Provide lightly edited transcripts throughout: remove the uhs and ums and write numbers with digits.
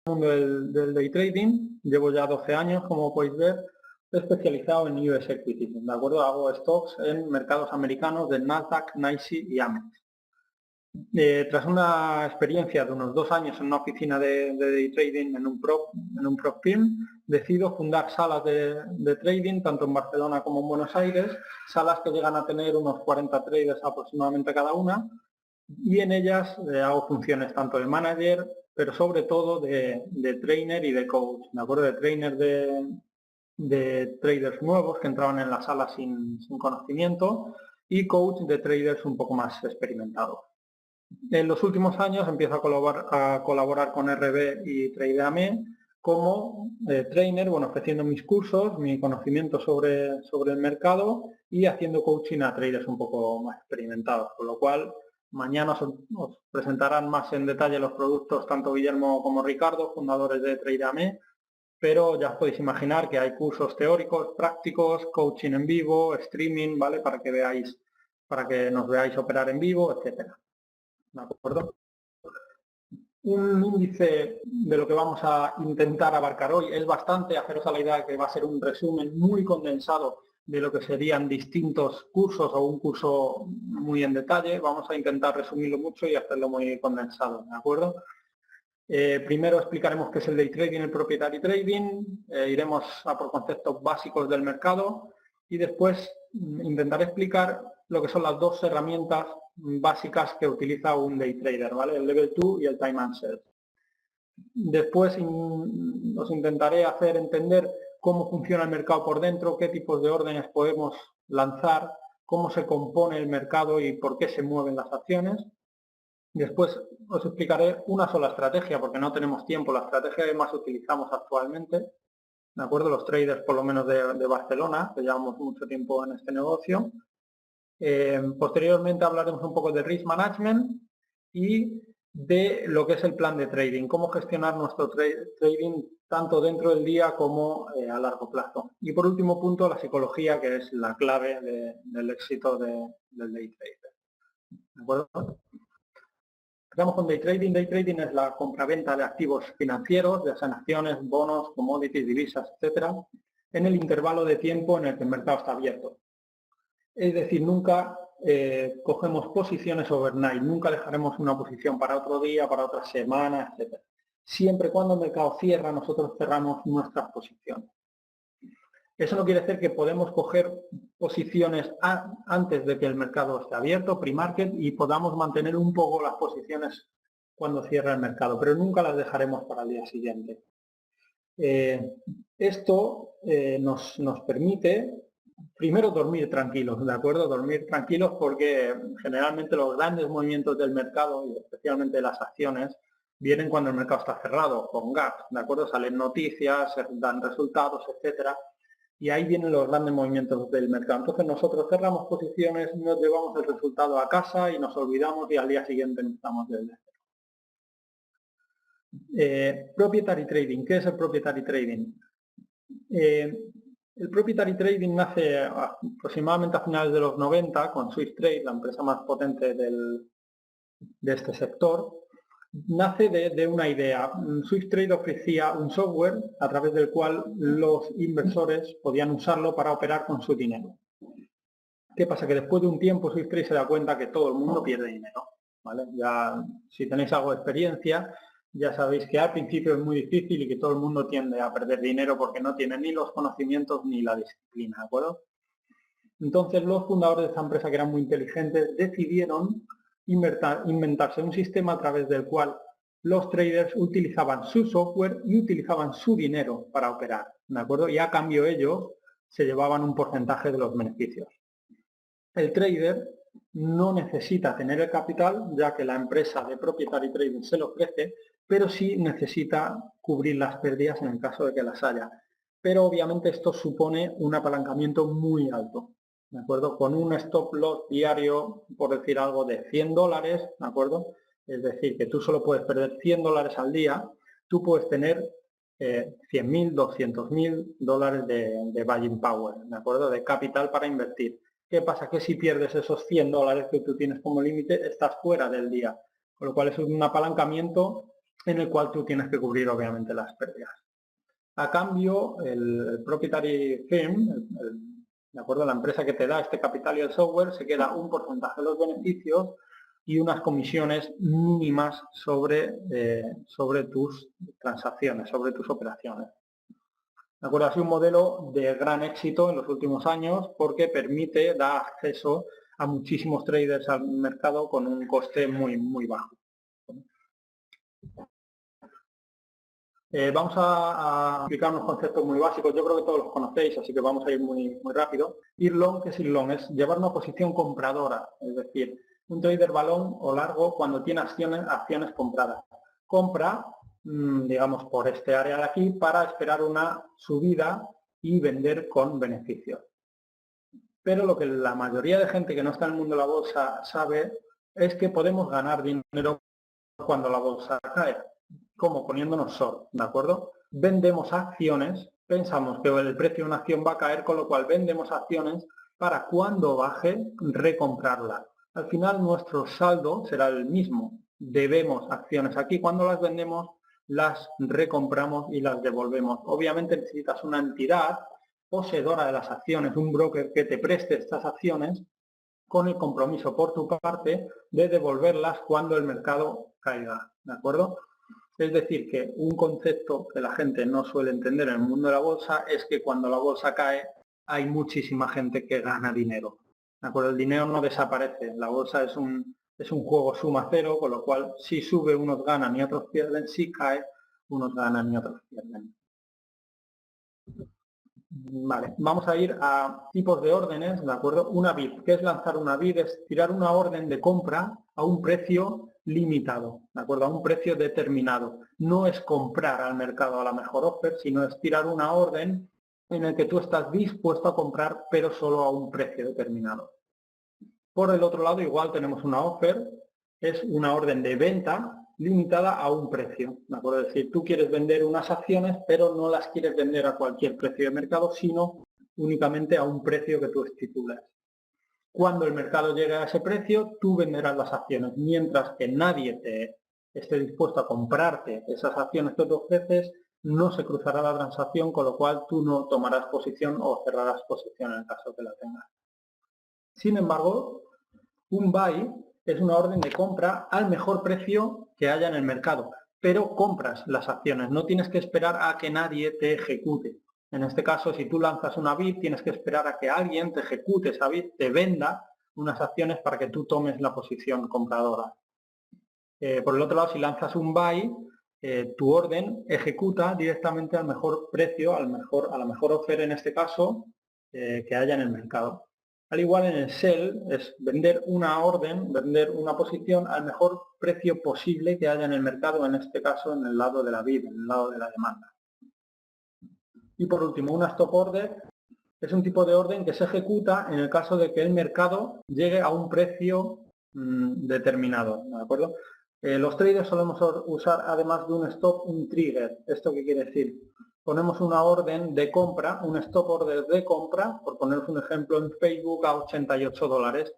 mundo del day trading, llevo ya 12 años, como podéis ver, especializado en US Equities, ¿de acuerdo? Hago stocks en mercados americanos de Nasdaq, NYSE y Amex. Tras una experiencia de unos 2 años en una oficina de day trading en un prop firm, decido fundar salas de trading tanto en Barcelona como en Buenos Aires, salas que llegan a tener unos 40 traders aproximadamente cada una, y en ellas hago funciones tanto de manager, pero sobre todo de trainer y de coach, ¿de acuerdo? De trainer de traders nuevos que entraban en la sala sin conocimiento y coach de traders un poco más experimentados. En los últimos años empiezo a colaborar con RB y Tradeame como trainer, bueno, ofreciendo mis cursos, mi conocimiento sobre el mercado y haciendo coaching a traders un poco más experimentados, con lo cual mañana os presentarán más en detalle los productos tanto Guillermo como Ricardo, fundadores de Tradeame, pero ya os podéis imaginar que hay cursos teóricos, prácticos, coaching en vivo, streaming, ¿vale? Para que nos veáis operar en vivo, etcétera. ¿De acuerdo? Un índice de lo que vamos a intentar abarcar hoy es bastante, haceros a la idea de que va a ser un resumen muy condensado de lo que serían distintos cursos o un curso muy en detalle. Vamos a intentar resumirlo mucho y hacerlo muy condensado, ¿de acuerdo? Primero explicaremos qué es el day trading, el proprietary trading, iremos a por conceptos básicos del mercado y después intentaré explicar lo que son las dos herramientas básicas que utiliza un day trader, ¿vale? El level 2 y el time and sell. Después os intentaré hacer entender cómo funciona el mercado por dentro, qué tipos de órdenes podemos lanzar, cómo se compone el mercado y por qué se mueven las acciones. Después os explicaré una sola estrategia, porque no tenemos tiempo, la estrategia que más utilizamos actualmente, ¿de acuerdo? Los traders, por lo menos de Barcelona, que llevamos mucho tiempo en este negocio. Posteriormente hablaremos un poco de risk management y de lo que es el plan de trading, cómo gestionar nuestro trading tanto dentro del día como a largo plazo. Y por último punto, la psicología, que es la clave del éxito del day trader. ¿De acuerdo? Empezamos con day trading. Day trading es la compraventa de activos financieros, ya sean acciones, bonos, commodities, divisas, etcétera, en el intervalo de tiempo en el que el mercado está abierto. Es decir, nunca cogemos posiciones overnight, nunca dejaremos una posición para otro día, para otra semana, etc. Siempre cuando el mercado cierra, nosotros cerramos nuestras posiciones. Eso no quiere decir que podemos coger posiciones antes de que el mercado esté abierto, pre-market, y podamos mantener un poco las posiciones cuando cierra el mercado, pero nunca las dejaremos para el día siguiente. Esto nos permite primero dormir tranquilos, ¿de acuerdo? Dormir tranquilos porque generalmente los grandes movimientos del mercado y especialmente las acciones vienen cuando el mercado está cerrado, con gap, ¿de acuerdo? Salen noticias, se dan resultados, etcétera, y ahí vienen los grandes movimientos del mercado. Entonces nosotros cerramos posiciones, nos llevamos el resultado a casa y nos olvidamos y al día siguiente empezamos desde cero. Proprietary trading. ¿Qué es el proprietary trading? El proprietary trading nace aproximadamente a finales de los 90 con Swift Trade, la empresa más potente de este sector. Nace de una idea. Swift Trade ofrecía un software a través del cual los inversores podían usarlo para operar con su dinero. ¿Qué pasa? Que después de un tiempo Swift Trade se da cuenta que todo el mundo pierde dinero, ¿vale? Ya, si tenéis algo de experiencia, ya sabéis que al principio es muy difícil y que todo el mundo tiende a perder dinero porque no tiene ni los conocimientos ni la disciplina, ¿de acuerdo? Entonces los fundadores de esta empresa, que eran muy inteligentes, decidieron inventarse un sistema a través del cual los traders utilizaban su software y utilizaban su dinero para operar, ¿de acuerdo? Y a cambio ellos se llevaban un porcentaje de los beneficios. El trader no necesita tener el capital, ya que la empresa de proprietary trading se lo ofrece, pero sí necesita cubrir las pérdidas en el caso de que las haya. Pero obviamente esto supone un apalancamiento muy alto, ¿de acuerdo? Con un stop loss diario, por decir algo, de $100, ¿de acuerdo? Es decir, que tú solo puedes perder $100 al día, tú puedes tener 100.000, 200.000 dólares de buying power, ¿de acuerdo? De capital para invertir. ¿Qué pasa? Que si pierdes esos $100 que tú tienes como límite, estás fuera del día. Con lo cual es un apalancamiento en el cual tú tienes que cubrir obviamente las pérdidas. A cambio, el proprietary firm, de acuerdo a la empresa que te da este capital y el software, se queda un porcentaje de los beneficios y unas comisiones mínimas sobre tus transacciones, sobre tus operaciones. ¿De acuerdo? Ha sido un modelo de gran éxito en los últimos años porque da acceso a muchísimos traders al mercado con un coste muy bajo. Vamos a explicar unos conceptos muy básicos. Yo creo que todos los conocéis, así que vamos a ir muy rápido. Ir long, ¿qué es ir long? Es llevar una posición compradora, es decir, un trader va long o largo cuando tiene acciones compradas. Compra, digamos, por este área de aquí para esperar una subida y vender con beneficios. Pero lo que la mayoría de gente que no está en el mundo de la bolsa sabe es que podemos ganar dinero cuando la bolsa cae. Como poniéndonos short, ¿de acuerdo? Vendemos acciones, pensamos que el precio de una acción va a caer, con lo cual vendemos acciones para cuando baje recomprarla. Al final nuestro saldo será el mismo. Debemos acciones aquí, cuando las vendemos las recompramos y las devolvemos. Obviamente necesitas una entidad poseedora de las acciones, un broker que te preste estas acciones con el compromiso por tu parte de devolverlas cuando el mercado caiga, ¿de acuerdo? Es decir, que un concepto que la gente no suele entender en el mundo de la bolsa es que cuando la bolsa cae hay muchísima gente que gana dinero. ¿De acuerdo? El dinero no desaparece. La bolsa es un juego suma cero, con lo cual si sube unos ganan y otros pierden, si cae unos ganan y otros pierden. Vale, vamos a ir a tipos de órdenes, ¿de acuerdo? Una bid. ¿Qué es lanzar una bid? Es tirar una orden de compra a un precio limitado, ¿de acuerdo? A un precio determinado. No es comprar al mercado a la mejor offer, sino es tirar una orden en el que tú estás dispuesto a comprar, pero solo a un precio determinado. Por el otro lado, igual tenemos una offer, es una orden de venta limitada a un precio, ¿de acuerdo? Es decir, tú quieres vender unas acciones, pero no las quieres vender a cualquier precio de mercado, sino únicamente a un precio que tú estipules. Cuando el mercado llegue a ese precio, tú venderás las acciones, mientras que nadie te esté dispuesto a comprarte esas acciones que tú ofreces, no se cruzará la transacción, con lo cual tú no tomarás posición o cerrarás posición en el caso que la tengas. Sin embargo, un buy es una orden de compra al mejor precio que haya en el mercado, pero compras las acciones, no tienes que esperar a que nadie te ejecute. En este caso, si tú lanzas una bid, tienes que esperar a que alguien te ejecute esa bid, te venda unas acciones para que tú tomes la posición compradora. Por el otro lado, si lanzas un buy, tu orden ejecuta directamente al mejor precio, a la mejor oferta en este caso, que haya en el mercado. Al igual en el sell es vender una orden, vender una posición al mejor precio posible que haya en el mercado, en este caso en el lado de la bid, en el lado de la demanda. Y por último, una stop order es un tipo de orden que se ejecuta en el caso de que el mercado llegue a un precio determinado, ¿de acuerdo? Los traders solemos usar, además de un stop, un trigger. ¿Esto qué quiere decir? Ponemos una orden de compra, un stop order de compra, por poneros un ejemplo en Facebook, a $88,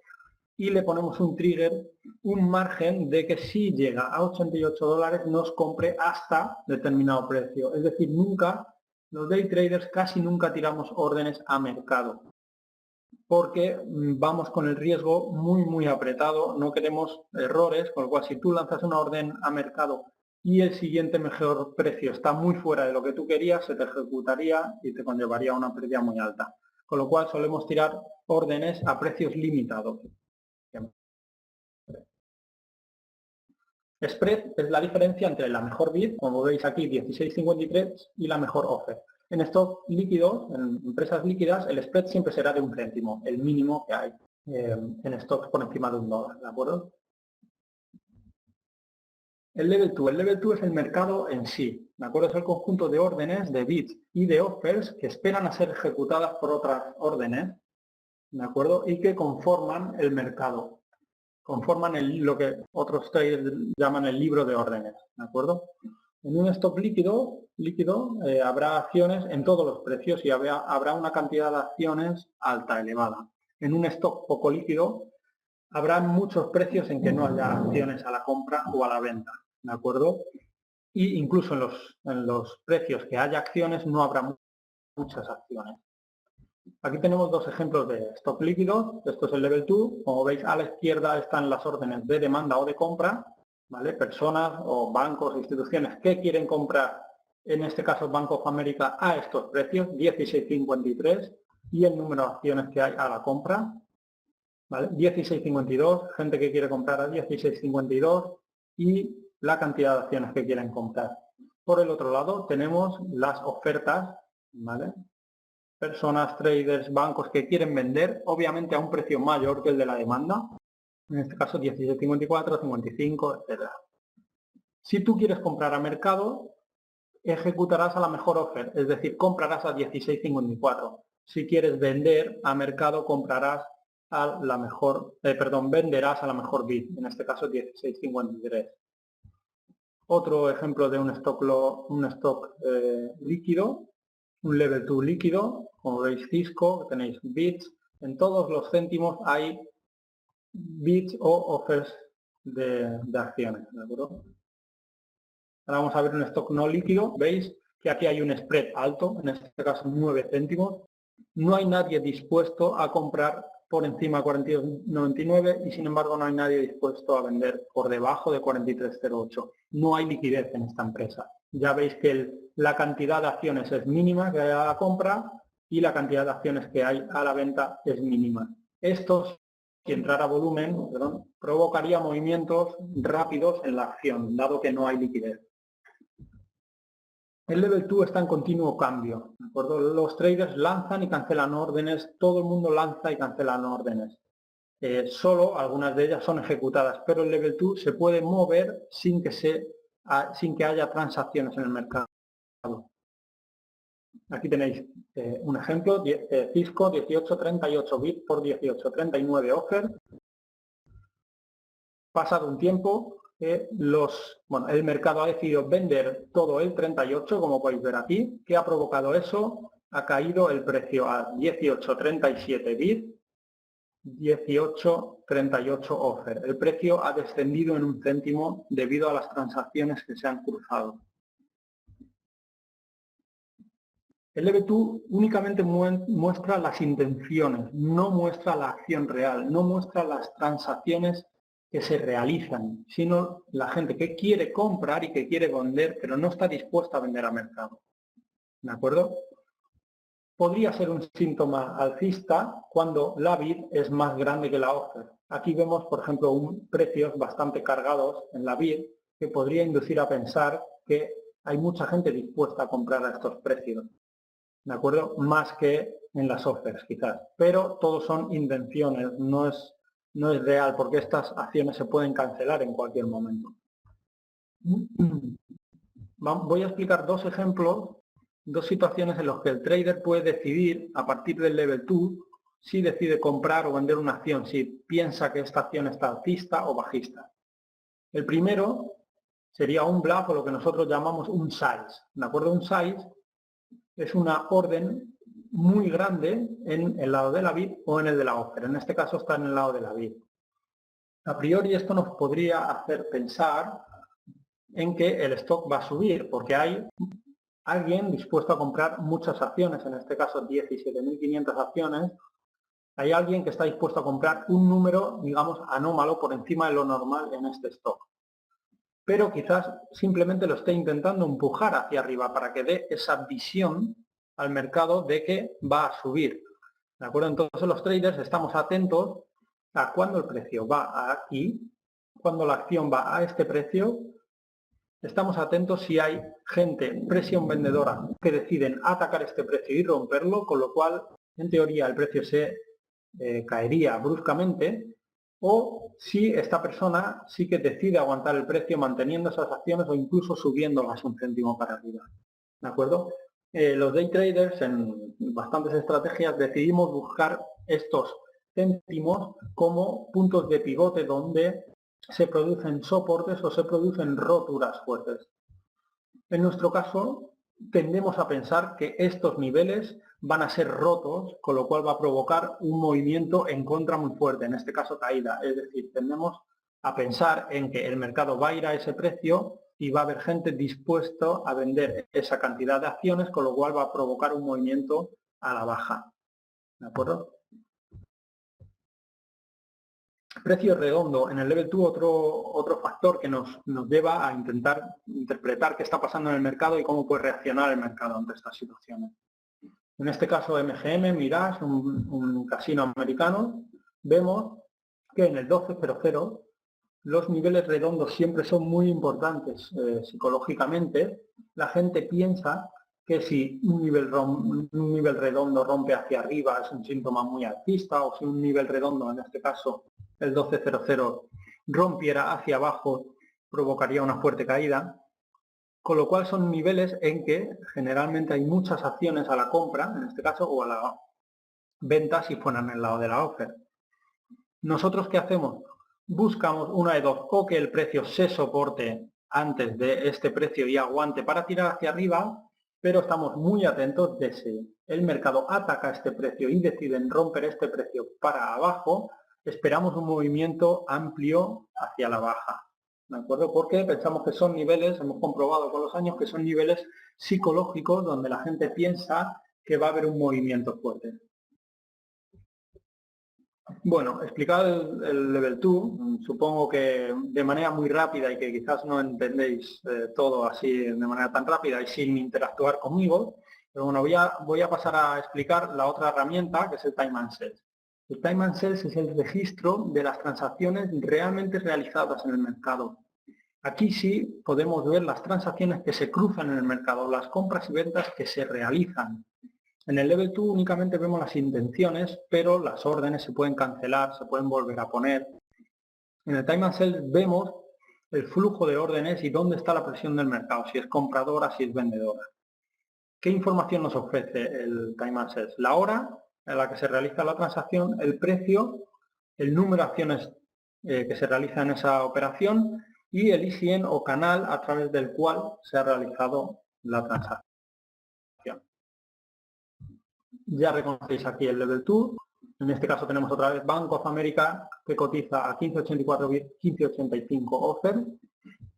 y le ponemos un trigger, un margen de que si llega a $88 nos compre hasta determinado precio. Es decir, los day traders casi nunca tiramos órdenes a mercado, porque vamos con el riesgo muy apretado, no queremos errores, con lo cual si tú lanzas una orden a mercado y el siguiente mejor precio está muy fuera de lo que tú querías, se te ejecutaría y te conllevaría una pérdida muy alta. Con lo cual solemos tirar órdenes a precios limitados. Spread es la diferencia entre la mejor bid, como veis aquí 16.53, y la mejor offer. En estos líquidos, en empresas líquidas, el spread siempre será de 1 céntimo, el mínimo que hay en stocks por encima de $1, ¿de acuerdo? El Level 2. El Level 2 es el mercado en sí, ¿de acuerdo? Es el conjunto de órdenes, de bids y de offers que esperan a ser ejecutadas por otras órdenes, ¿de acuerdo? Y que conforman el mercado. Conforman lo que otros traders llaman el libro de órdenes, ¿de acuerdo? En un stock líquido habrá acciones en todos los precios y habrá una cantidad de acciones alta, elevada. En un stock poco líquido habrá muchos precios en que no haya acciones a la compra o a la venta, ¿de acuerdo? y incluso en los precios que haya acciones no habrá muchas acciones. Aquí tenemos dos ejemplos de stock líquido. Esto es el Level 2. Como veis, a la izquierda están las órdenes de demanda o de compra, ¿vale? Personas o bancos o instituciones que quieren comprar, en este caso Bank of America, a estos precios, 16.53, y el número de acciones que hay a la compra, ¿vale? 16.52, gente que quiere comprar a 16.52 y la cantidad de acciones que quieren comprar. Por el otro lado tenemos las ofertas, ¿vale? Personas, traders, bancos que quieren vender, obviamente a un precio mayor que el de la demanda, en este caso 16.54, 55, etc. Si tú quieres comprar a mercado, ejecutarás a la mejor oferta, es decir, comprarás a 16.54. Si quieres vender a mercado, comprarás a la mejor, venderás a la mejor bid, en este caso 16.53. Otro ejemplo de un stock líquido, un Level 2 líquido, como veis Cisco, tenéis bits, en todos los céntimos hay bits o offers de acciones, ¿de acuerdo? Ahora vamos a ver un stock no líquido, veis que aquí hay un spread alto, en este caso 9 céntimos, no hay nadie dispuesto a comprar por encima de 42,99 y sin embargo no hay nadie dispuesto a vender por debajo de 43,08. No hay liquidez en esta empresa. Ya veis que la cantidad de acciones es mínima que hay a la compra y la cantidad de acciones que hay a la venta es mínima. Esto, si entrara volumen, provocaría movimientos rápidos en la acción, dado que no hay liquidez. El Level 2 está en continuo cambio, ¿de acuerdo? Los traders lanzan y cancelan órdenes, todo el mundo lanza y cancela órdenes. Solo algunas de ellas son ejecutadas, pero el Level 2 se puede mover sin que haya transacciones en el mercado. Aquí tenéis un ejemplo, Cisco 18.38 bits por 18.39 offer. Pasado un tiempo, el mercado ha decidido vender todo el 38, como podéis ver aquí. ¿Qué ha provocado eso? Ha caído el precio a 18.37 bits, 18.38 offer. El precio ha descendido en 1 céntimo debido a las transacciones que se han cruzado. El Level 2 únicamente muestra las intenciones, no muestra la acción real, no muestra las transacciones que se realizan, sino la gente que quiere comprar y que quiere vender, pero no está dispuesta a vender a mercado. ¿De acuerdo? Podría ser un síntoma alcista cuando la bid es más grande que la offer. Aquí vemos, por ejemplo, precios bastante cargados en la bid que podría inducir a pensar que hay mucha gente dispuesta a comprar a estos precios. ¿De acuerdo? Más que en las offers, quizás. Pero todos son intenciones, no es real, porque estas acciones se pueden cancelar en cualquier momento. Voy a explicar dos ejemplos, dos situaciones en las que el trader puede decidir, a partir del Level 2, si decide comprar o vender una acción, si piensa que esta acción está alcista o bajista. El primero sería un bluff o lo que nosotros llamamos un size. ¿De acuerdo? Un size es una orden muy grande en el lado de la bid o en el de la offer. En este caso está en el lado de la bid. A priori esto nos podría hacer pensar en que el stock va a subir porque hay alguien dispuesto a comprar muchas acciones, en este caso 17.500 acciones. Hay alguien que está dispuesto a comprar un número, digamos, anómalo por encima de lo normal en este stock. Pero quizás simplemente lo esté intentando empujar hacia arriba para que dé esa visión al mercado de que va a subir. ¿De acuerdo? Entonces los traders estamos atentos a cuando el precio va aquí, cuando la acción va a este precio, estamos atentos si hay gente, presión vendedora, que deciden atacar este precio y romperlo, con lo cual, en teoría, el precio se caería bruscamente, o si esta persona sí que decide aguantar el precio manteniendo esas acciones o incluso subiéndolas 1 céntimo para arriba. ¿De acuerdo? Los day traders en bastantes estrategias decidimos buscar estos céntimos como puntos de pivote donde se producen soportes o se producen roturas fuertes. En nuestro caso, tendemos a pensar que estos niveles van a ser rotos, con lo cual va a provocar un movimiento en contra muy fuerte, en este caso caída. Es decir, tendemos a pensar en que el mercado va a ir a ese precio y va a haber gente dispuesta a vender esa cantidad de acciones, con lo cual va a provocar un movimiento a la baja. ¿De acuerdo? Precio redondo. En el Level 2 otro factor que nos lleva a intentar interpretar qué está pasando en el mercado y cómo puede reaccionar el mercado ante estas situaciones. En este caso MGM, Mirage, un casino americano, vemos que en el 12.00 los niveles redondos siempre son muy importantes psicológicamente. La gente piensa que si un nivel redondo rompe hacia arriba es un síntoma muy alcista, o si un nivel redondo, en este caso el 12.00, rompiera hacia abajo, provocaría una fuerte caída. Con lo cual son niveles en que generalmente hay muchas acciones a la compra, en este caso, o a la venta si fueran en el lado de la offer. ¿Nosotros qué hacemos? Buscamos una de dos: o que el precio se soporte antes de este precio y aguante para tirar hacia arriba, pero estamos muy atentos de si el mercado ataca este precio y deciden romper este precio para abajo, esperamos un movimiento amplio hacia la baja. ¿De acuerdo? Porque pensamos que son niveles, hemos comprobado con los años que son niveles psicológicos donde la gente piensa que va a haber un movimiento fuerte. Bueno, explicado el Level 2, supongo que de manera muy rápida y que quizás no entendéis todo así de manera tan rápida y sin interactuar conmigo, pero bueno, voy a pasar a explicar la otra herramienta, que es el Time and Sales. El Time and Sales es el registro de las transacciones realmente realizadas en el mercado. Aquí sí podemos ver las transacciones que se cruzan en el mercado, las compras y ventas que se realizan. En el Level 2 únicamente vemos las intenciones, pero las órdenes se pueden cancelar, se pueden volver a poner. En el Time and Sales vemos el flujo de órdenes y dónde está la presión del mercado, si es compradora, si es vendedora. ¿Qué información nos ofrece el Time and Sales? La hora en la que se realiza la transacción, el precio, el número de acciones que se realiza en esa operación y el ISIN o canal a través del cual se ha realizado la transacción. Ya reconocéis aquí el Level 2. En este caso tenemos otra vez Bank of America, que cotiza a 15.84, 15.85 offer.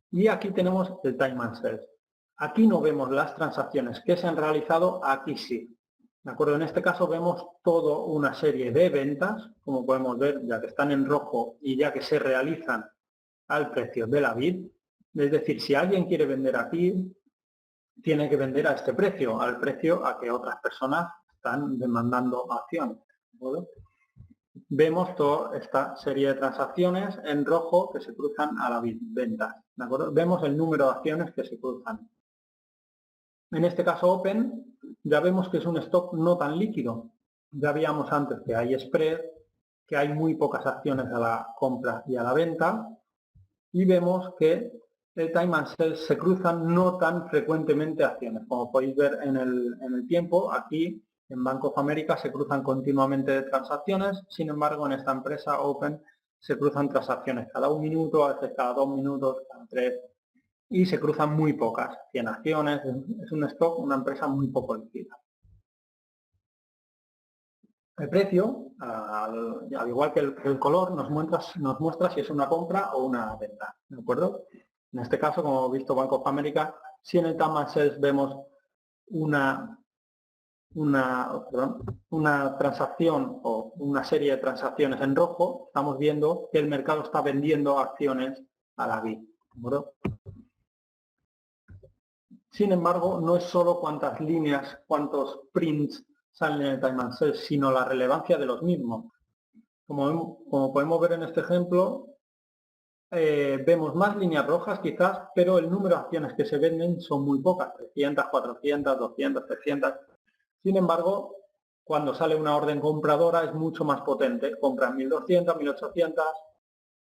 Y aquí tenemos el Time and Sales. Aquí no vemos las transacciones que se han realizado, aquí sí. ¿De acuerdo? En este caso vemos toda una serie de ventas, como podemos ver, ya que están en rojo y ya que se realizan al precio de la bid. Es decir, si alguien quiere vender aquí, tiene que vender a este precio, al precio a que otras personas están demandando acciones. ¿Vale? Vemos toda esta serie de transacciones en rojo que se cruzan a la venta. ¿De acuerdo? Vemos el número de acciones que se cruzan. En este caso Open, ya vemos que es un stock no tan líquido. Ya veíamos antes que hay spread, que hay muy pocas acciones a la compra y a la venta, y vemos que el Time and Sales se cruzan no tan frecuentemente acciones. Como podéis ver en el tiempo, aquí en Bank of America se cruzan continuamente transacciones, sin embargo en esta empresa Open se cruzan transacciones cada 1 minuto, a veces cada 2 minutos, cada 3, y se cruzan muy pocas, 100 acciones, es un stock, una empresa muy poco líquida. El precio, al igual que el color, nos muestra si es una compra o una venta, ¿de acuerdo? En este caso, como hemos visto Bank of America, si en el Time and Sales vemos una transacción o una serie de transacciones en rojo, estamos viendo que el mercado está vendiendo acciones a la BID, ¿de acuerdo? Sin embargo, no es solo cuántas líneas, cuántos prints salen en el Time and Sales, sino la relevancia de los mismos. Como podemos ver en este ejemplo, vemos más líneas rojas quizás, pero el número de acciones que se venden son muy pocas, 300, 400, 200, 300. Sin embargo, cuando sale una orden compradora es mucho más potente, compran 1200, 1800,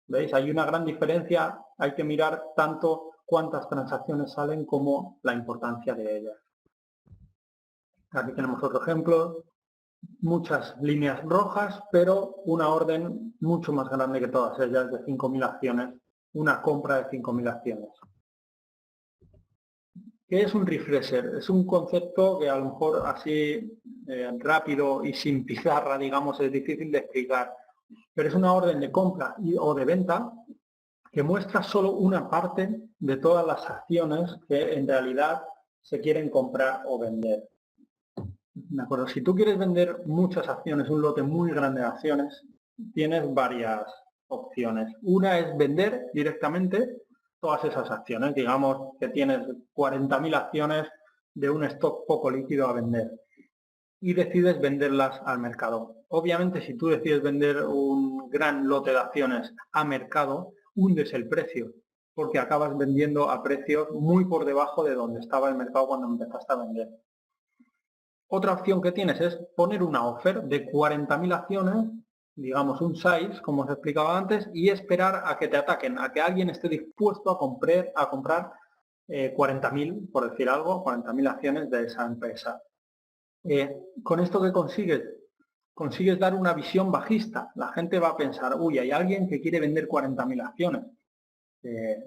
¿veis? Hay una gran diferencia, hay que mirar tanto cuántas transacciones salen como la importancia de ellas. Aquí tenemos otro ejemplo, muchas líneas rojas, pero una orden mucho más grande que todas ellas, de 5.000 acciones, una compra de 5.000 acciones. ¿Qué es un refresher? Es un concepto que a lo mejor así rápido y sin pizarra, digamos, es difícil de explicar, pero es una orden de compra o de venta que muestra solo una parte de todas las acciones que en realidad se quieren comprar o vender. ¿De acuerdo? Si tú quieres vender muchas acciones, un lote muy grande de acciones, tienes varias opciones. Una es vender directamente todas esas acciones. Digamos que tienes 40.000 acciones de un stock poco líquido a vender y decides venderlas al mercado. Obviamente, si tú decides vender un gran lote de acciones a mercado, hundes el precio, porque acabas vendiendo a precios muy por debajo de donde estaba el mercado cuando empezaste a vender. Otra opción que tienes es poner una offer de 40.000 acciones, digamos un size, como os explicaba antes, y esperar a que te ataquen, a que alguien esté dispuesto a comprar 40.000, por decir algo, 40.000 acciones de esa empresa. ¿Con esto qué consigues? Consigues dar una visión bajista. La gente va a pensar, uy, hay alguien que quiere vender 40.000 acciones.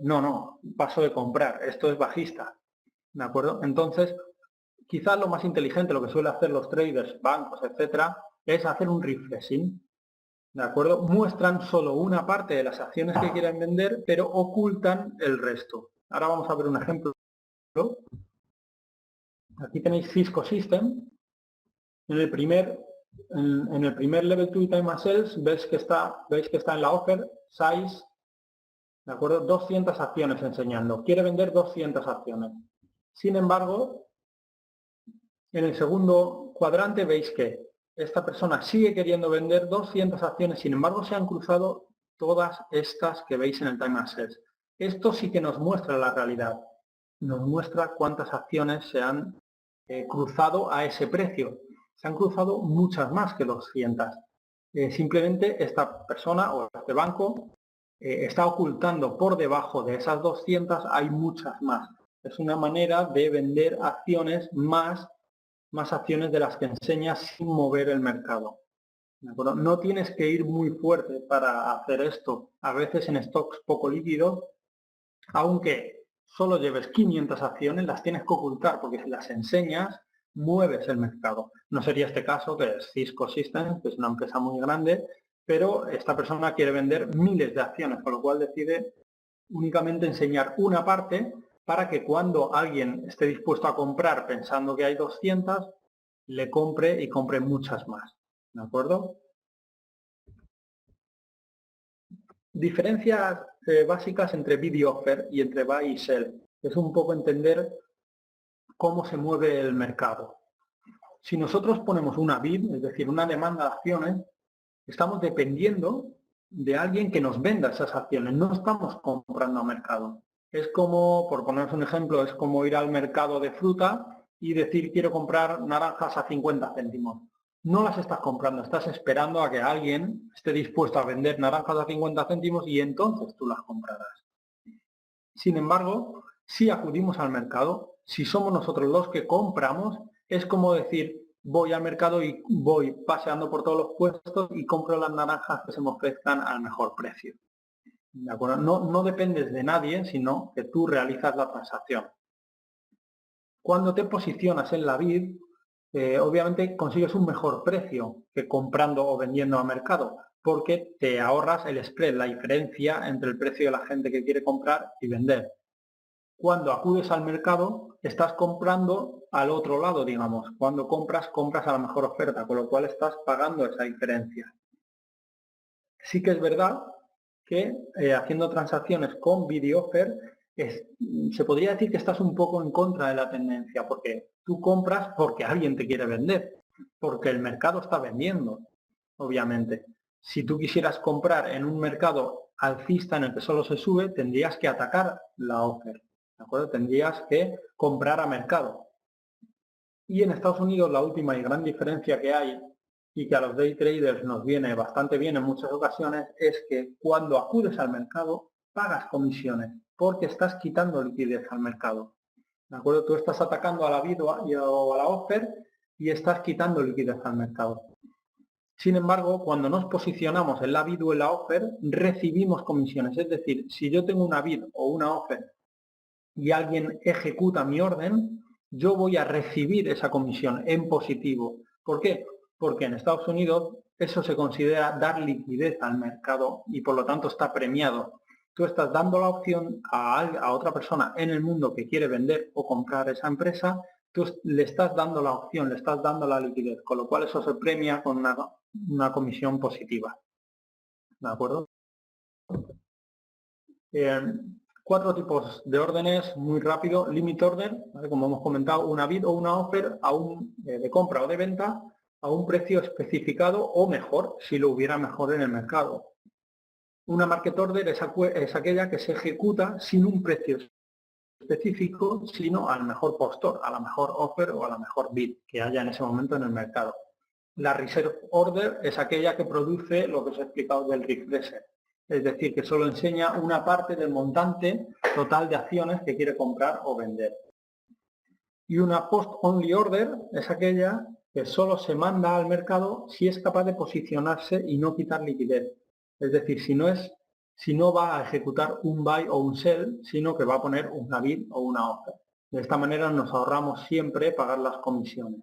No, paso de comprar, esto es bajista. ¿De acuerdo? Entonces, quizás lo más inteligente, lo que suelen hacer los traders, bancos, etcétera, es hacer un refreshing. ¿De acuerdo? Muestran solo una parte de las acciones que quieren vender, pero ocultan el resto. Ahora vamos a ver un ejemplo. Aquí tenéis Cisco System. En el primer level 2 time sales veis que está en la offer size, ¿de acuerdo? 200 acciones enseñando. Quiere vender 200 acciones. Sin embargo, en el segundo cuadrante veis que esta persona sigue queriendo vender 200 acciones, sin embargo se han cruzado todas estas que veis en el time sales. Esto sí que nos muestra la realidad. Nos muestra cuántas acciones se han cruzado a ese precio. Se han cruzado muchas más que 200. Simplemente esta persona o este banco está ocultando por debajo de esas 200, hay muchas más. Es una manera de vender acciones más acciones de las que enseñas sin mover el mercado. No tienes que ir muy fuerte para hacer esto. A veces en stocks poco líquidos, aunque solo lleves 500 acciones, las tienes que ocultar porque si las enseñas, mueves el mercado. No sería este caso, que es Cisco Systems, que es una empresa muy grande, pero esta persona quiere vender miles de acciones, con lo cual decide únicamente enseñar una parte para que cuando alguien esté dispuesto a comprar pensando que hay 200, le compre y compre muchas más. ¿De acuerdo? Diferencias básicas entre bid offer y entre buy y sell. Es un poco entender cómo se mueve el mercado. Si nosotros ponemos una bid, es decir, una demanda de acciones, estamos dependiendo de alguien que nos venda esas acciones, no estamos comprando a mercado. Es como, por poneros un ejemplo, es como ir al mercado de fruta y decir quiero comprar naranjas a 50 céntimos. No las estás comprando, estás esperando a que alguien esté dispuesto a vender naranjas a 50 céntimos y entonces tú las comprarás. Sin embargo, si acudimos al mercado, si somos nosotros los que compramos, es como decir, voy al mercado y voy paseando por todos los puestos y compro las naranjas que se me ofrezcan al mejor precio. ¿De acuerdo? No dependes de nadie, sino que tú realizas la transacción. Cuando te posicionas en la bid, obviamente consigues un mejor precio que comprando o vendiendo a mercado, porque te ahorras el spread, la diferencia entre el precio de la gente que quiere comprar y vender. Cuando acudes al mercado, estás comprando al otro lado, digamos. Cuando compras a la mejor oferta, con lo cual estás pagando esa diferencia. Sí que es verdad que haciendo transacciones con bid offer, se podría decir que estás un poco en contra de la tendencia, porque tú compras porque alguien te quiere vender, porque el mercado está vendiendo, obviamente. Si tú quisieras comprar en un mercado alcista en el que solo se sube, tendrías que atacar la offer, ¿de acuerdo? Tendrías que comprar a mercado. Y en Estados Unidos la última y gran diferencia que hay, y que a los day traders nos viene bastante bien en muchas ocasiones, es que cuando acudes al mercado pagas comisiones, porque estás quitando liquidez al mercado. ¿De acuerdo? Tú estás atacando a la bid o a la offer y estás quitando liquidez al mercado. Sin embargo, cuando nos posicionamos en la bid o en la offer, recibimos comisiones. Es decir, si yo tengo una bid o una offer y alguien ejecuta mi orden, yo voy a recibir esa comisión en positivo. ¿Por qué? Porque en Estados Unidos eso se considera dar liquidez al mercado y por lo tanto está premiado. tú estás dando la opción a otra persona en el mundo que quiere vender o comprar esa empresa, tú le estás dando la opción, le estás dando la liquidez, con lo cual eso se premia con una comisión positiva. ¿De acuerdo? 4 tipos de órdenes, muy rápido. Limit order, ¿vale? Como hemos comentado, una bid o una offer de compra o de venta a un precio especificado o mejor, si lo hubiera mejor en el mercado. Una market order es aquella que se ejecuta sin un precio específico, sino al mejor postor, a la mejor offer o a la mejor bid que haya en ese momento en el mercado. La reserve order es aquella que produce lo que os he explicado del refresher, es decir, que solo enseña una parte del montante total de acciones que quiere comprar o vender. Y una post only order es aquella que solo se manda al mercado si es capaz de posicionarse y no quitar liquidez. Es decir, si no va a ejecutar un buy o un sell, sino que va a poner una bid o una offer. De esta manera nos ahorramos siempre pagar las comisiones.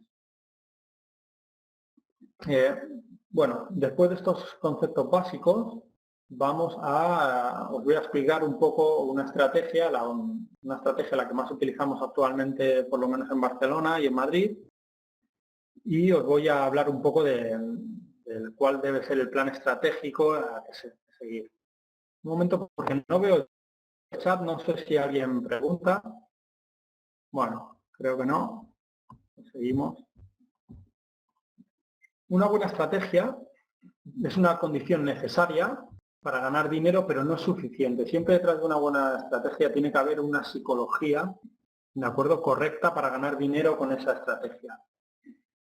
Bueno, después de estos conceptos básicos, os voy a explicar un poco una estrategia la que más utilizamos actualmente, por lo menos en Barcelona y en Madrid, y os voy a hablar un poco del cuál debe ser el plan estratégico a seguir. Un momento, porque no veo el chat, no sé si alguien pregunta. Bueno, creo que no. Seguimos. Una buena estrategia es una condición necesaria para ganar dinero, pero no es suficiente. Siempre detrás de una buena estrategia tiene que haber una psicología, ¿de acuerdo?, correcta para ganar dinero con esa estrategia.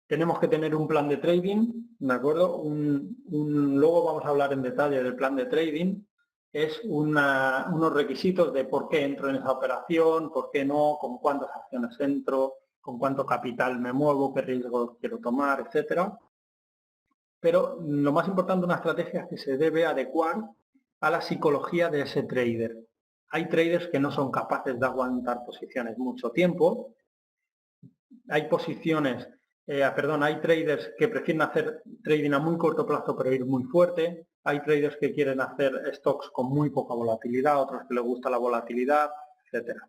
Tenemos que tener un plan de trading, ¿de acuerdo? Luego vamos a hablar en detalle del plan de trading. Es unos requisitos de por qué entro en esa operación, por qué no, con cuántas acciones entro, con cuánto capital me muevo, qué riesgos quiero tomar, etcétera. Pero lo más importante de una estrategia es que se debe adecuar a la psicología de ese trader. Hay traders que no son capaces de aguantar posiciones mucho tiempo. Hay hay traders que prefieren hacer trading a muy corto plazo pero ir muy fuerte. Hay traders que quieren hacer stocks con muy poca volatilidad, otros que les gusta la volatilidad, etcétera.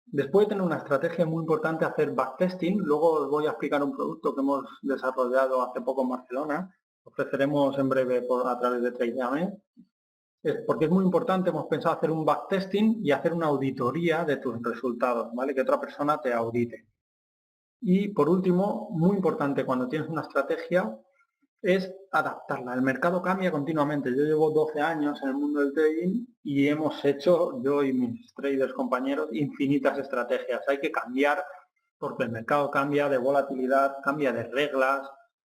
Después de tener una estrategia muy importante hacer backtesting. Luego os voy a explicar un producto que hemos desarrollado hace poco en Barcelona. Ofreceremos en breve a través de TradeAme. Porque es muy importante, hemos pensado hacer un backtesting y hacer una auditoría de tus resultados, ¿vale? Que otra persona te audite. Y por último, muy importante cuando tienes una estrategia, es adaptarla. El mercado cambia continuamente. Yo llevo 12 años en el mundo del trading y hemos hecho, yo y mis traders compañeros, infinitas estrategias. Hay que cambiar porque el mercado cambia de volatilidad, cambia de reglas,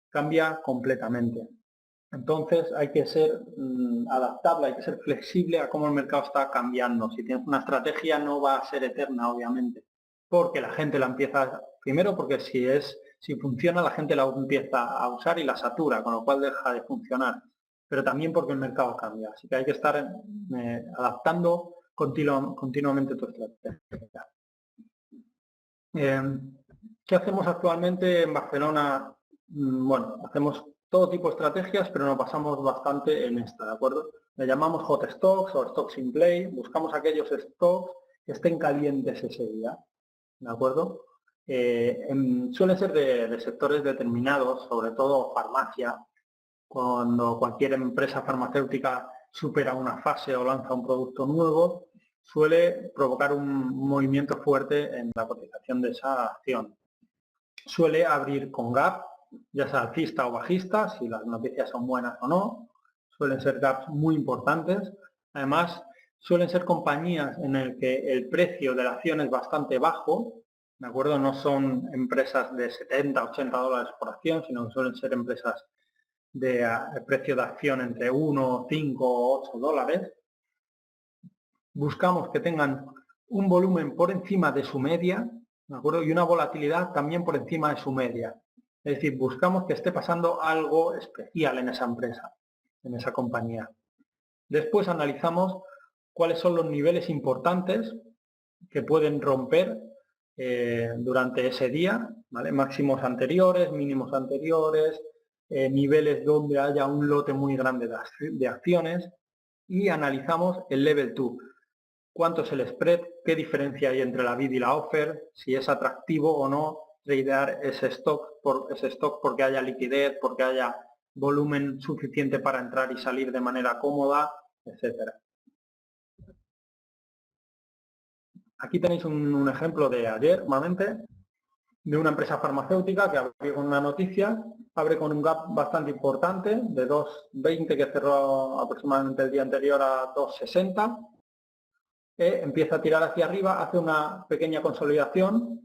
cambia completamente. Entonces hay que ser adaptable, hay que ser flexible a cómo el mercado está cambiando. Si tienes una estrategia no va a ser eterna, obviamente, porque la gente la empieza, primero porque si funciona la gente la empieza a usar y la satura, con lo cual deja de funcionar, pero también porque el mercado cambia. Así que hay que estar adaptando continuamente tu estrategia. ¿Qué hacemos actualmente en Barcelona? Bueno, hacemos todo tipo de estrategias, pero nos basamos bastante en esta, ¿de acuerdo? Le llamamos hot stocks o stocks in play. Buscamos aquellos stocks que estén calientes ese día, ¿de acuerdo? Suelen ser de sectores determinados, sobre todo farmacia. Cuando cualquier empresa farmacéutica supera una fase o lanza un producto nuevo, suele provocar un movimiento fuerte en la cotización de esa acción. Suele abrir con gap, ya sea alcista o bajista, si las noticias son buenas o no. Suelen ser gaps muy importantes. Además, suelen ser compañías en las que el precio de la acción es bastante bajo, ¿de acuerdo? No son empresas de 70, 80 dólares por acción, sino que suelen ser empresas de precio de acción entre 1, 5 o 8 dólares. Buscamos que tengan un volumen por encima de su media, ¿de acuerdo? Y una volatilidad también por encima de su media. Es decir, buscamos que esté pasando algo especial en esa empresa, en esa compañía. Después analizamos cuáles son los niveles importantes que pueden romper durante ese día, ¿vale? Máximos anteriores, mínimos anteriores, niveles donde haya un lote muy grande de acciones. y analizamos el level 2. ¿Cuánto es el spread? ¿Qué diferencia hay entre la bid y la offer? Si es atractivo o no tradear ese stock porque haya liquidez, porque haya volumen suficiente para entrar y salir de manera cómoda, etcétera. Aquí tenéis un ejemplo de ayer, nuevamente, de una empresa farmacéutica que abrió con una noticia, abre con un gap bastante importante de 2.20 que cerró aproximadamente el día anterior a 2.60. Empieza a tirar hacia arriba, hace una pequeña consolidación.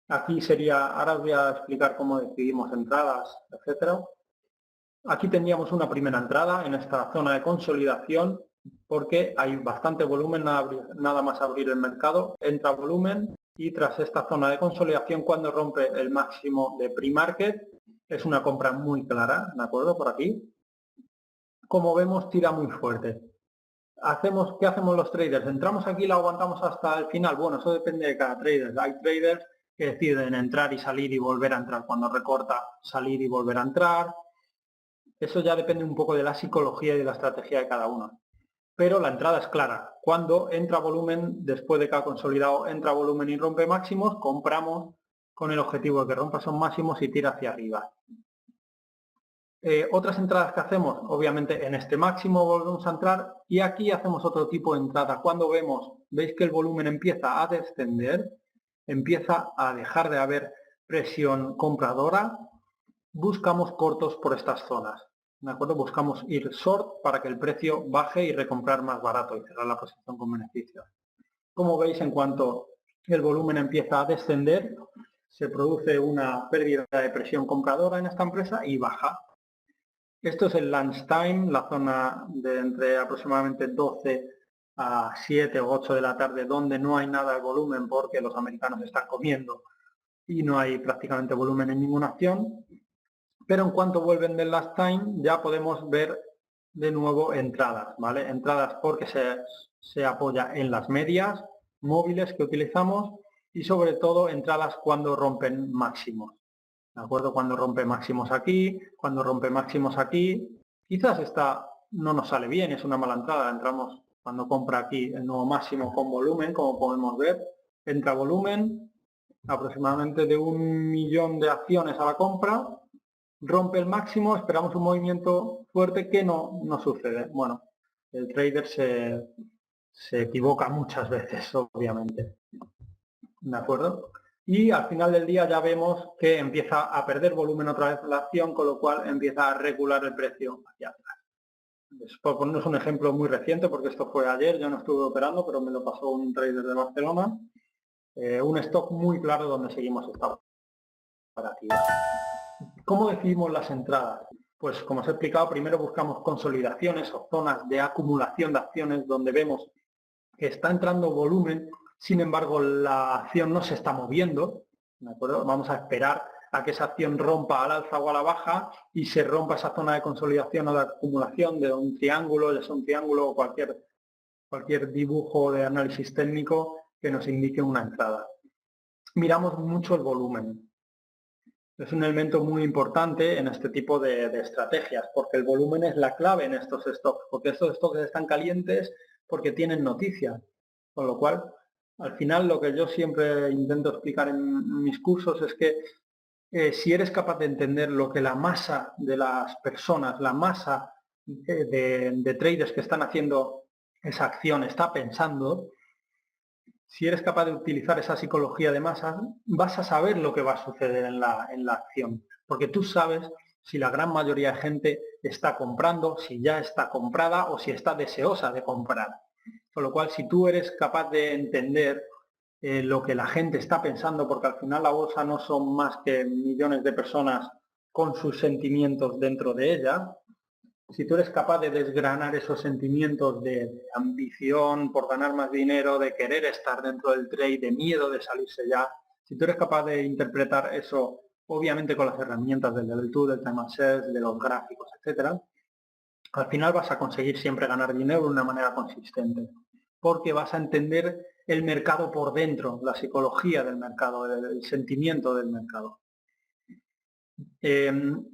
Aquí sería, ahora os voy a explicar cómo decidimos entradas, etcétera. Aquí tendríamos una primera entrada en esta zona de consolidación porque hay bastante volumen, nada más abrir el mercado, entra volumen y tras esta zona de consolidación cuando rompe el máximo de pre-market es una compra muy clara, ¿de acuerdo? Por aquí. Como vemos tira muy fuerte. ¿Qué hacemos los traders? ¿Entramos aquí y la aguantamos hasta el final? Bueno, eso depende de cada trader. Hay traders que deciden entrar y salir y volver a entrar cuando recorta, salir y volver a entrar. Eso ya depende un poco de la psicología y de la estrategia de cada uno. Pero la entrada es clara. Cuando entra volumen, después de que ha consolidado, entra volumen y rompe máximos, compramos con el objetivo de que rompa esos máximos y tira hacia arriba. Otras entradas que hacemos, obviamente en este máximo volvemos a entrar y aquí hacemos otro tipo de entrada. Cuando veis que el volumen empieza a descender, empieza a dejar de haber presión compradora, buscamos cortos por estas zonas. ¿De acuerdo? Buscamos ir short para que el precio baje y recomprar más barato y cerrar la posición con beneficios. Como veis, en cuanto el volumen empieza a descender, se produce una pérdida de presión compradora en esta empresa y baja. Esto es el lunch time, la zona de entre aproximadamente 12 a 7 o 8 de la tarde, donde no hay nada de volumen porque los americanos están comiendo y no hay prácticamente volumen en ninguna acción. Pero en cuanto vuelven del last time ya podemos ver de nuevo entradas, ¿vale? Entradas porque se apoya en las medias móviles que utilizamos y sobre todo entradas cuando rompen máximos. ¿De acuerdo? Cuando rompe máximos aquí, cuando rompe máximos aquí. Quizás esta no nos sale bien, es una mala entrada. Entramos cuando compra aquí el nuevo máximo con volumen, como podemos ver. Entra volumen, aproximadamente de 1.000.000 de acciones a la compra. Rompe el máximo, esperamos un movimiento fuerte que no sucede. Bueno, el trader se equivoca muchas veces, obviamente. ¿De acuerdo? Y al final del día ya vemos que empieza a perder volumen otra vez la acción, con lo cual empieza a regular el precio hacia atrás. Por ponernos un ejemplo muy reciente, porque esto fue ayer, yo no estuve operando, pero me lo pasó un trader de Barcelona. Un stock muy claro donde seguimos esta operativa. ¿Cómo decidimos las entradas? Pues como os he explicado, primero buscamos consolidaciones o zonas de acumulación de acciones donde vemos que está entrando volumen, sin embargo la acción no se está moviendo, ¿de acuerdo? Vamos a esperar a que esa acción rompa al alza o a la baja y se rompa esa zona de consolidación o de acumulación de un triángulo, ya sea un triángulo o cualquier dibujo de análisis técnico que nos indique una entrada. Miramos mucho el volumen. Es un elemento muy importante en este tipo de estrategias, porque el volumen es la clave en estos stocks, porque estos stocks están calientes porque tienen noticias, con lo cual, al final, lo que yo siempre intento explicar en mis cursos es que si eres capaz de entender lo que la masa de las personas, la masa de traders que están haciendo esa acción está pensando, si eres capaz de utilizar esa psicología de masa, vas a saber lo que va a suceder en la acción. Porque tú sabes si la gran mayoría de gente está comprando, si ya está comprada o si está deseosa de comprar. Con lo cual, si tú eres capaz de entender lo que la gente está pensando, porque al final la bolsa no son más que millones de personas con sus sentimientos dentro de ella, si tú eres capaz de desgranar esos sentimientos de ambición por ganar más dinero, de querer estar dentro del trade, de miedo de salirse ya, si tú eres capaz de interpretar eso, obviamente con las herramientas del Level 2, del Time and Sales, de los gráficos, etcétera, al final vas a conseguir siempre ganar dinero de una manera consistente, porque vas a entender el mercado por dentro, la psicología del mercado, el sentimiento del mercado.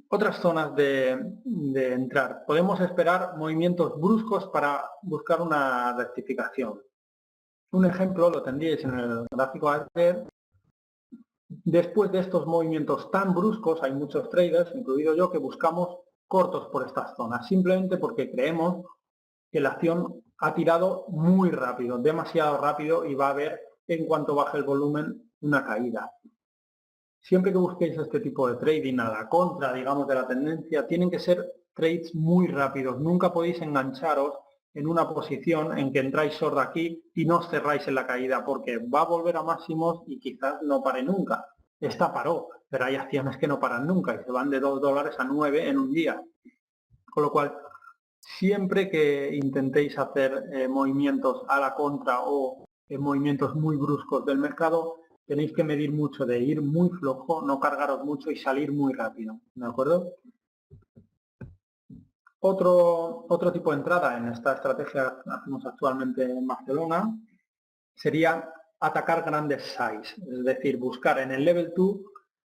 Otras zonas de entrar. Podemos esperar movimientos bruscos para buscar una rectificación. Un ejemplo lo tendríais en el gráfico a ver. Después de estos movimientos tan bruscos, hay muchos traders, incluido yo, que buscamos cortos por estas zonas, simplemente porque creemos que la acción ha tirado muy rápido, demasiado rápido, y va a haber, en cuanto baje el volumen, una caída. Siempre que busquéis este tipo de trading a la contra, digamos, de la tendencia, tienen que ser trades muy rápidos. Nunca podéis engancharos en una posición en que entráis short aquí y no os cerráis en la caída, porque va a volver a máximos y quizás no pare nunca. Esta paró, pero hay acciones que no paran nunca y se van de $2 a 9 en un día. Con lo cual, siempre que intentéis hacer movimientos a la contra o movimientos muy bruscos del mercado, tenéis que medir mucho de ir muy flojo, no cargaros mucho y salir muy rápido, ¿de acuerdo? Otro tipo de entrada en esta estrategia que hacemos actualmente en Barcelona sería atacar grandes size, es decir, buscar en el level 2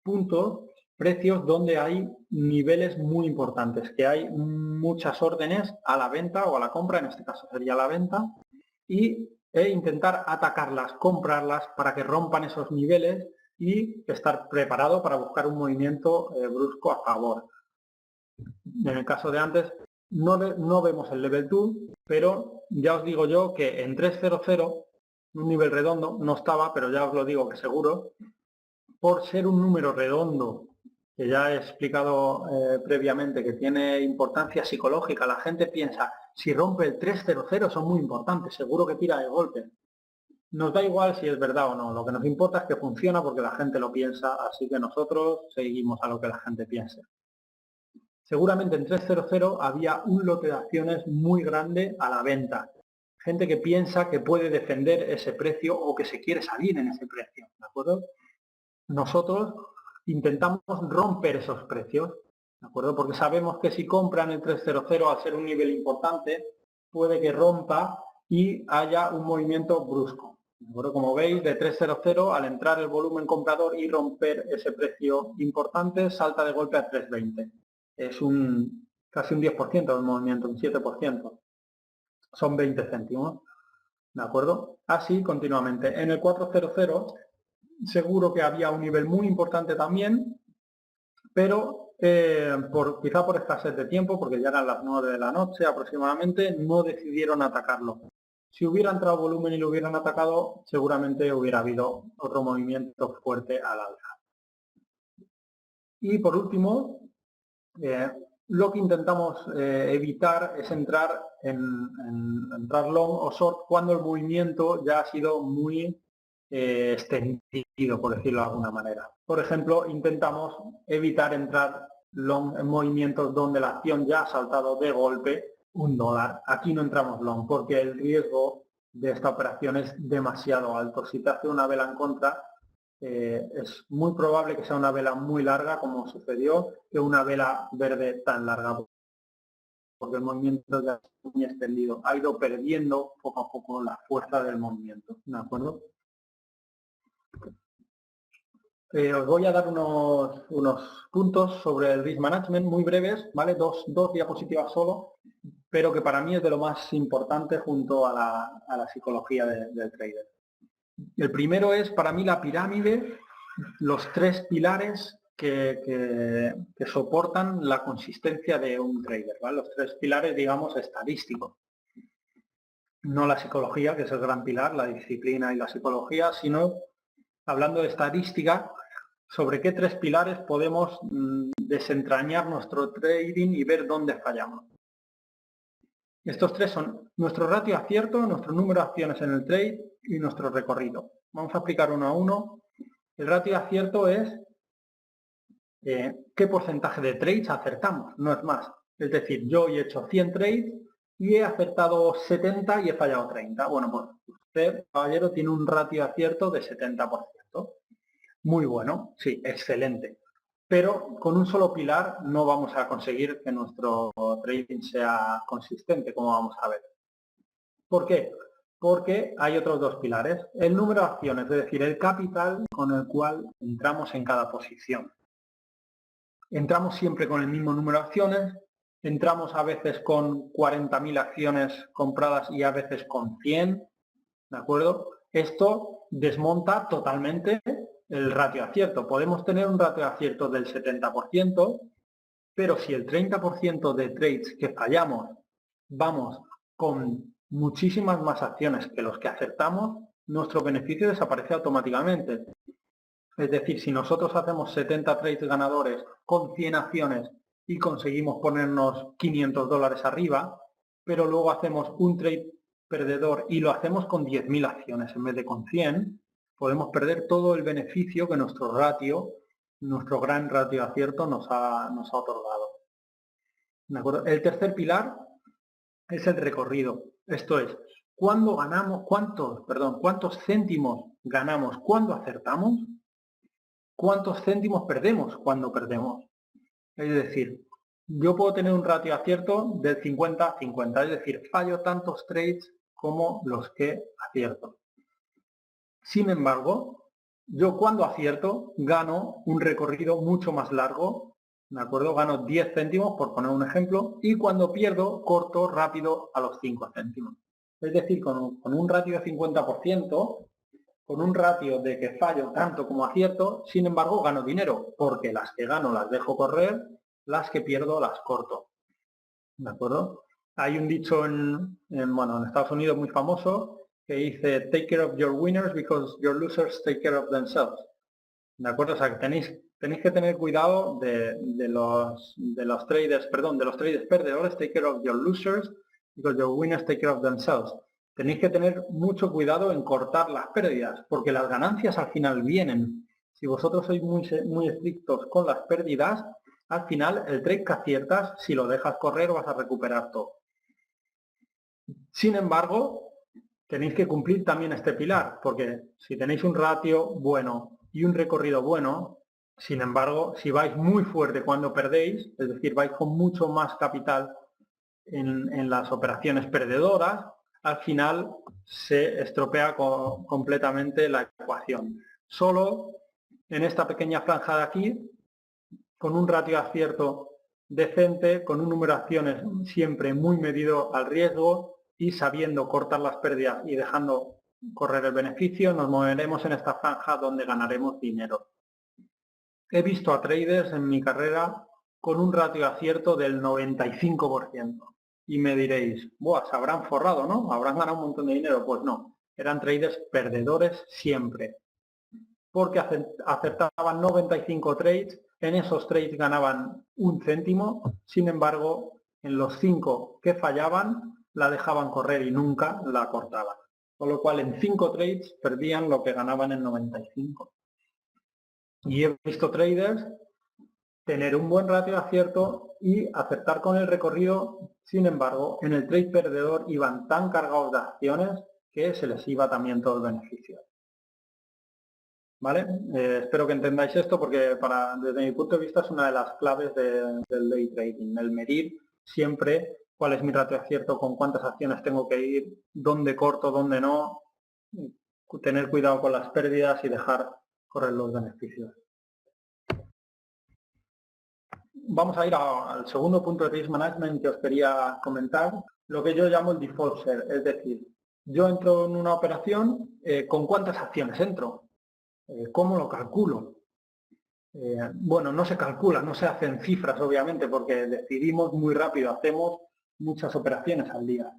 puntos, precios donde hay niveles muy importantes, que hay muchas órdenes a la venta o a la compra, en este caso sería la venta, e intentar atacarlas, comprarlas para que rompan esos niveles y estar preparado para buscar un movimiento brusco a favor. En el caso de antes no vemos el level 2, pero ya os digo yo que en 300, un nivel redondo, no estaba, pero ya os lo digo que seguro, por ser un número redondo, que ya he explicado previamente que tiene importancia psicológica. La gente piensa, si rompe el 300 son muy importantes, seguro que tira de golpe. Nos da igual si es verdad o no, lo que nos importa es que funciona porque la gente lo piensa, así que nosotros seguimos a lo que la gente piense. Seguramente en 300 había un lote de acciones muy grande a la venta. Gente que piensa que puede defender ese precio o que se quiere salir en ese precio, ¿de acuerdo? Nosotros intentamos romper esos precios, ¿de acuerdo? Porque sabemos que si compran el 300 al ser un nivel importante, puede que rompa y haya un movimiento brusco. ¿De acuerdo? Como veis, de 300 al entrar el volumen comprador y romper ese precio importante, salta de golpe a 320. Es casi un 10% del movimiento, un 7%. Son 20 céntimos. ¿De acuerdo? Así continuamente. En el 400 seguro que había un nivel muy importante también, pero quizá por escasez de tiempo, porque ya eran las 9 de la noche aproximadamente, no decidieron atacarlo. Si hubiera entrado volumen y lo hubieran atacado, seguramente hubiera habido otro movimiento fuerte al alza. Y por último, lo que intentamos evitar es entrar long o short cuando el movimiento ya ha sido muy extendido, por decirlo de alguna manera. Por ejemplo, intentamos evitar entrar long en movimientos donde la acción ya ha saltado de golpe $1. Aquí no entramos long porque el riesgo de esta operación es demasiado alto. Si te hace una vela en contra, es muy probable que sea una vela muy larga, como sucedió, que una vela verde tan larga, porque el movimiento ya es muy extendido. Ha ido perdiendo poco a poco la fuerza del movimiento, ¿de acuerdo? Os voy a dar unos puntos sobre el risk management muy breves, ¿vale? Dos diapositivas solo, pero que para mí es de lo más importante junto a la psicología del trader. El primero es, para mí, la pirámide, los tres pilares que soportan la consistencia de un trader, ¿vale? Los tres pilares, digamos, estadísticos. No la psicología, que es el gran pilar, la disciplina y la psicología, sino hablando de estadística, sobre qué tres pilares podemos desentrañar nuestro trading y ver dónde fallamos. Estos tres son nuestro ratio acierto, nuestro número de acciones en el trade y nuestro recorrido. Vamos a aplicar uno a uno. El ratio acierto es qué porcentaje de trades acertamos, no es más. Es decir, yo he hecho 100 trades y he acertado 70 y he fallado 30. Bueno, pues usted, caballero, tiene un ratio acierto de 70%. Muy bueno, sí, excelente. Pero con un solo pilar no vamos a conseguir que nuestro trading sea consistente, como vamos a ver. ¿Por qué? Porque hay otros dos pilares. El número de acciones, es decir, el capital con el cual entramos en cada posición. Entramos siempre con el mismo número de acciones, entramos a veces con 40.000 acciones compradas y a veces con 100, ¿de acuerdo? Esto desmonta totalmente el ratio de acierto. Podemos tener un ratio de acierto del 70%, pero si el 30% de trades que fallamos vamos con muchísimas más acciones que los que acertamos, nuestro beneficio desaparece automáticamente. Es decir, si nosotros hacemos 70 trades ganadores con 100 acciones y conseguimos ponernos $500 arriba, pero luego hacemos un trade perdedor y lo hacemos con 10.000 acciones en vez de con 100, podemos perder todo el beneficio que nuestro ratio, nuestro gran ratio de acierto nos ha otorgado. ¿De acuerdo? El tercer pilar es el recorrido. Esto es, ¿cuántos céntimos ganamos cuando acertamos? ¿Cuántos céntimos perdemos cuando perdemos? Es decir, yo puedo tener un ratio de acierto del 50-50, es decir, fallo tantos trades como los que acierto. Sin embargo, yo cuando acierto gano un recorrido mucho más largo, ¿de acuerdo? Gano 10 céntimos, por poner un ejemplo, y cuando pierdo, corto rápido a los 5 céntimos. Es decir, con un ratio de 50%, con un ratio de que fallo tanto como acierto, sin embargo gano dinero, porque las que gano las dejo correr, las que pierdo las corto. ¿De acuerdo? Hay un dicho en Estados Unidos muy famoso que dice take care of your winners because your losers take care of themselves. ¿De acuerdo? O sea, que tenéis que tener cuidado de los traders perdedores, take care of your losers because your winners take care of themselves. Tenéis que tener mucho cuidado en cortar las pérdidas, porque las ganancias al final vienen. Si vosotros sois muy estrictos con las pérdidas, al final el trade que aciertas, si lo dejas correr, vas a recuperar todo. Sin embargo, tenéis que cumplir también este pilar, porque si tenéis un ratio bueno y un recorrido bueno, sin embargo, si vais muy fuerte cuando perdéis, es decir, vais con mucho más capital en las operaciones perdedoras, al final se estropea completamente la ecuación. Solo en esta pequeña franja de aquí, con un ratio de acierto decente, con un número de acciones siempre muy medido al riesgo y sabiendo cortar las pérdidas y dejando correr el beneficio, nos moveremos en esta franja donde ganaremos dinero. He visto a traders en mi carrera con un ratio de acierto del 95%. Y me diréis, ¡buah! Se habrán forrado, ¿no? ¿Habrán ganado un montón de dinero? Pues no, eran traders perdedores siempre. Porque acertaban 95 trades, en esos trades ganaban un céntimo, sin embargo, en los 5 que fallaban, la dejaban correr y nunca la cortaban. Con lo cual, en 5 trades perdían lo que ganaban en 95. Y he visto traders tener un buen ratio de acierto y acertar con el recorrido, sin embargo, en el trade perdedor iban tan cargados de acciones que se les iba también todo el beneficio. ¿Vale? Espero que entendáis esto porque desde mi punto de vista es una de las claves del day trading, el medir siempre cuál es mi ratio de acierto, con cuántas acciones tengo que ir, dónde corto, dónde no, tener cuidado con las pérdidas y dejar correr los beneficios. Vamos a ir al segundo punto de risk management que os quería comentar, lo que yo llamo el default share, es decir, yo entro en una operación, ¿con cuántas acciones entro? ¿Cómo lo calculo? Bueno, no se calcula, no se hacen cifras obviamente porque decidimos muy rápido, hacemos muchas operaciones al día.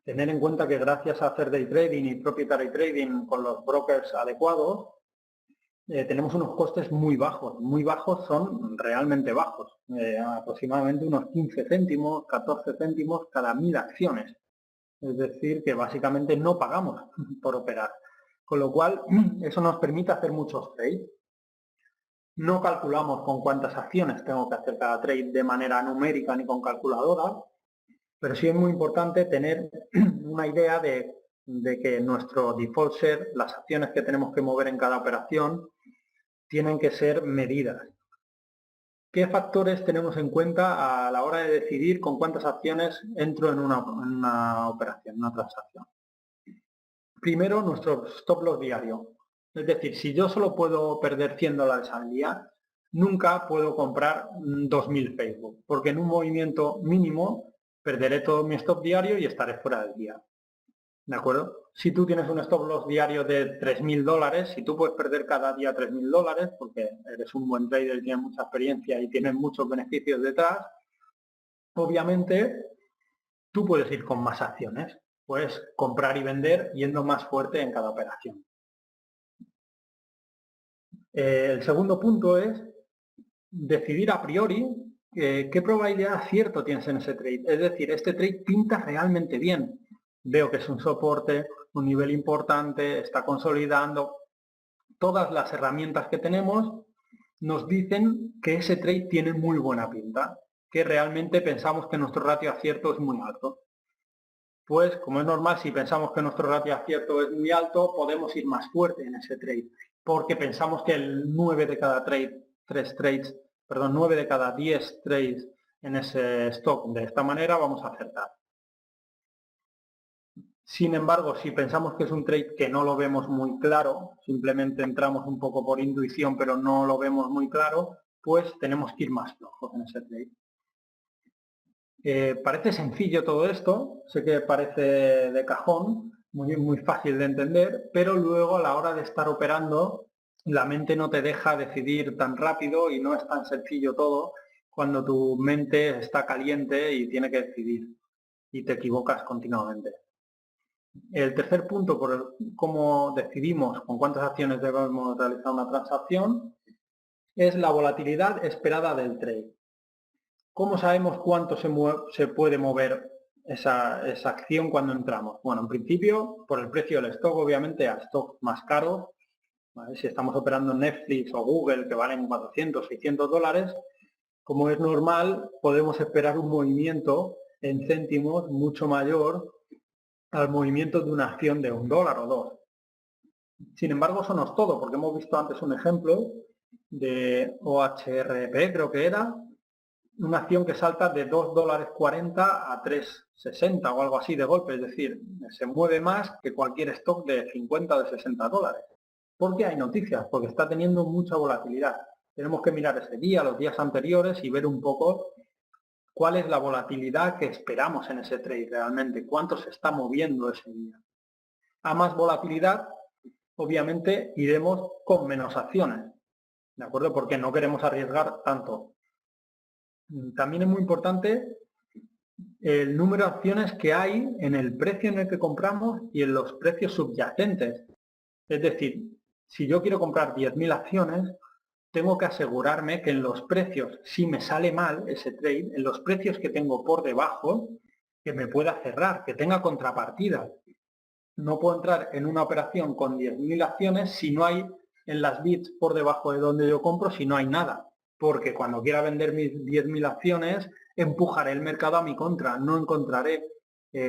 Tener en cuenta que gracias a hacer day trading y proprietary trading con los brokers adecuados, tenemos unos costes muy bajos son realmente bajos, aproximadamente unos 15 céntimos, 14 céntimos cada 1000 acciones. Es decir, que básicamente no pagamos por operar. Con lo cual, eso nos permite hacer muchos trades. No calculamos con cuántas acciones tengo que hacer cada trade de manera numérica ni con calculadora, pero sí es muy importante tener una idea de que nuestro default share, las acciones que tenemos que mover en cada operación, tienen que ser medidas. ¿Qué factores tenemos en cuenta a la hora de decidir con cuántas acciones entro en una operación, una transacción? Primero, nuestro stop loss diario. Es decir, si yo solo puedo perder $100 al día, nunca puedo comprar 2000 Facebook, porque en un movimiento mínimo perderé todo mi stop diario y estaré fuera del día. ¿De acuerdo? Si tú tienes un stop loss diario de $3000, si tú puedes perder cada día $3000, porque eres un buen trader y tienes mucha experiencia y tienes muchos beneficios detrás, obviamente tú puedes ir con más acciones. Puedes comprar y vender yendo más fuerte en cada operación. El segundo punto es decidir a priori qué probabilidad de acierto tienes en ese trade. Es decir, este trade pinta realmente bien. Veo que es un soporte, un nivel importante, está consolidando. Todas las herramientas que tenemos nos dicen que ese trade tiene muy buena pinta, que realmente pensamos que nuestro ratio de acierto es muy alto. Pues, como es normal, si pensamos que nuestro ratio de acierto es muy alto, podemos ir más fuerte en ese trade, porque pensamos que el 9 de cada 9 de cada 10 trades en ese stock de esta manera vamos a acertar. Sin embargo, si pensamos que es un trade que no lo vemos muy claro, simplemente entramos un poco por intuición, pero no lo vemos muy claro, pues tenemos que ir más flojos en ese trade. Parece sencillo todo esto, sé que parece de cajón, muy fácil de entender, pero luego a la hora de estar operando, la mente no te deja decidir tan rápido y no es tan sencillo todo cuando tu mente está caliente y tiene que decidir y te equivocas continuamente. El tercer punto, por cómo decidimos con cuántas acciones debemos realizar una transacción, es la volatilidad esperada del trade. ¿Cómo sabemos cuánto se puede mover esa acción cuando entramos? Bueno, en principio, por el precio del stock, obviamente, a stocks más caros. ¿Vale? Si estamos operando en Netflix o Google, que valen 400, 600 dólares, como es normal, podemos esperar un movimiento en céntimos mucho mayor al movimiento de una acción de $1 o 2. Sin embargo, eso no es todo, porque hemos visto antes un ejemplo de OHRP, creo que era, una acción que salta de $2.40 a 3.60 o algo así de golpe, es decir, se mueve más que cualquier stock de 50 o de 60 dólares. ¿Por qué hay noticias? Porque está teniendo mucha volatilidad. Tenemos que mirar ese día, los días anteriores y ver un poco cuál es la volatilidad que esperamos en ese trade realmente, cuánto se está moviendo ese día. A más volatilidad, obviamente iremos con menos acciones, ¿de acuerdo? Porque no queremos arriesgar tanto. También es muy importante el número de acciones que hay en el precio en el que compramos y en los precios subyacentes. Es decir, si yo quiero comprar 10.000 acciones, tengo que asegurarme que en los precios, si me sale mal ese trade, en los precios que tengo por debajo, que me pueda cerrar, que tenga contrapartida. No puedo entrar en una operación con 10.000 acciones si no hay en las bits por debajo de donde yo compro, si no hay nada. Porque cuando quiera vender mis 10.000 acciones, empujaré el mercado a mi contra, no encontraré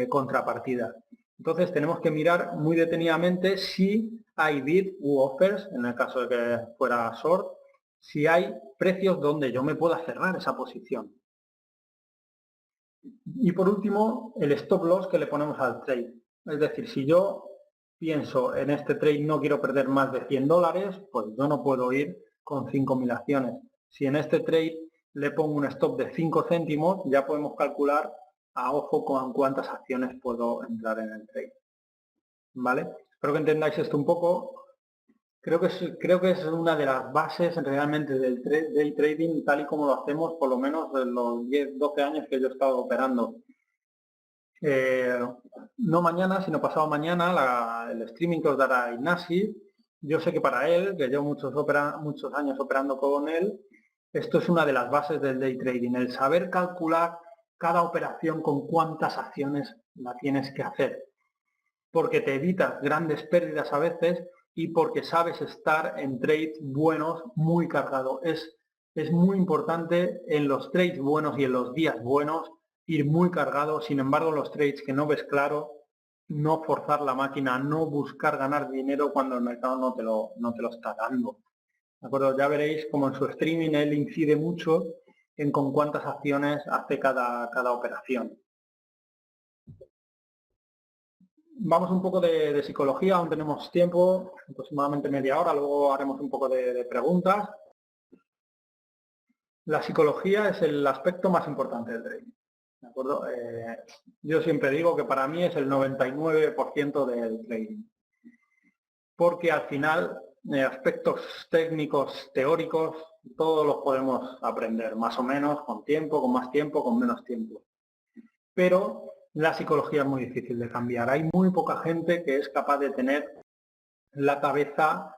contrapartida. Entonces tenemos que mirar muy detenidamente si hay bid u offers, en el caso de que fuera short, si hay precios donde yo me pueda cerrar esa posición. Y por último, el stop loss que le ponemos al trade. Es decir, si yo pienso en este trade no quiero perder más de 100 dólares, pues yo no puedo ir con 5.000 acciones. Si en este trade le pongo un stop de 5 céntimos, ya podemos calcular a ojo con cuántas acciones puedo entrar en el trade. ¿Vale? Espero que entendáis esto un poco. Creo que es una de las bases realmente del trading tal y como lo hacemos por lo menos en los 10, 12 años que yo he estado operando. No mañana, sino pasado mañana, el streaming que os dará Ignasi. Yo sé que para él, que llevo muchos años operando con él, esto es una de las bases del day trading, el saber calcular cada operación con cuántas acciones la tienes que hacer. Porque te evitas grandes pérdidas a veces y porque sabes estar en trades buenos muy cargado. Es muy importante en los trades buenos y en los días buenos ir muy cargado. Sin embargo, los trades que no ves claro, no forzar la máquina, no buscar ganar dinero cuando el mercado no te lo está dando. ¿De acuerdo? Ya veréis como en su streaming él incide mucho en con cuántas acciones hace cada operación. Vamos un poco de psicología, aún tenemos tiempo, aproximadamente media hora, luego haremos un poco de preguntas. La psicología es el aspecto más importante del trading. ¿De acuerdo? Yo siempre digo que para mí es el 99% del trading. Porque al final, aspectos técnicos, teóricos, todos los podemos aprender, más o menos, con tiempo, con más tiempo, con menos tiempo. Pero la psicología es muy difícil de cambiar. Hay muy poca gente que es capaz de tener la cabeza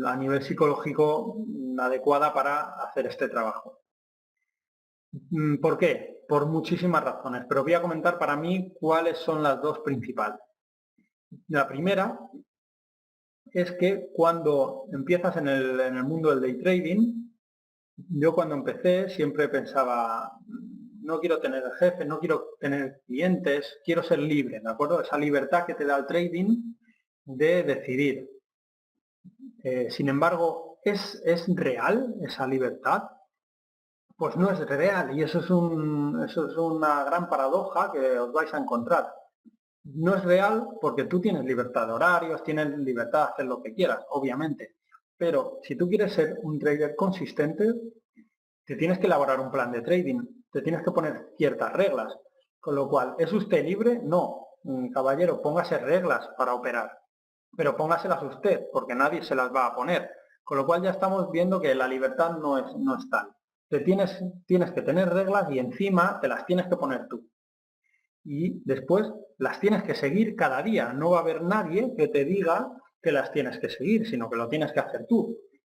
a nivel psicológico adecuada para hacer este trabajo. ¿Por qué? Por muchísimas razones, pero voy a comentar para mí cuáles son las dos principales. La primera es que cuando empiezas en el mundo del day trading, yo cuando empecé siempre pensaba, no quiero tener jefe, no quiero tener clientes, quiero ser libre, ¿de acuerdo? Esa libertad que te da el trading de decidir. Sin embargo, ¿es real esa libertad? Pues no es real y eso es una gran paradoja que os vais a encontrar. No es real porque tú tienes libertad de horarios, tienes libertad de hacer lo que quieras, obviamente. Pero si tú quieres ser un trader consistente, te tienes que elaborar un plan de trading, te tienes que poner ciertas reglas. Con lo cual, ¿es usted libre? No. Caballero, póngase reglas para operar. Pero póngaselas usted, porque nadie se las va a poner. Con lo cual ya estamos viendo que la libertad no es tal. Tienes que tener reglas y encima te las tienes que poner tú. Y después las tienes que seguir cada día. No va a haber nadie que te diga que las tienes que seguir, sino que lo tienes que hacer tú.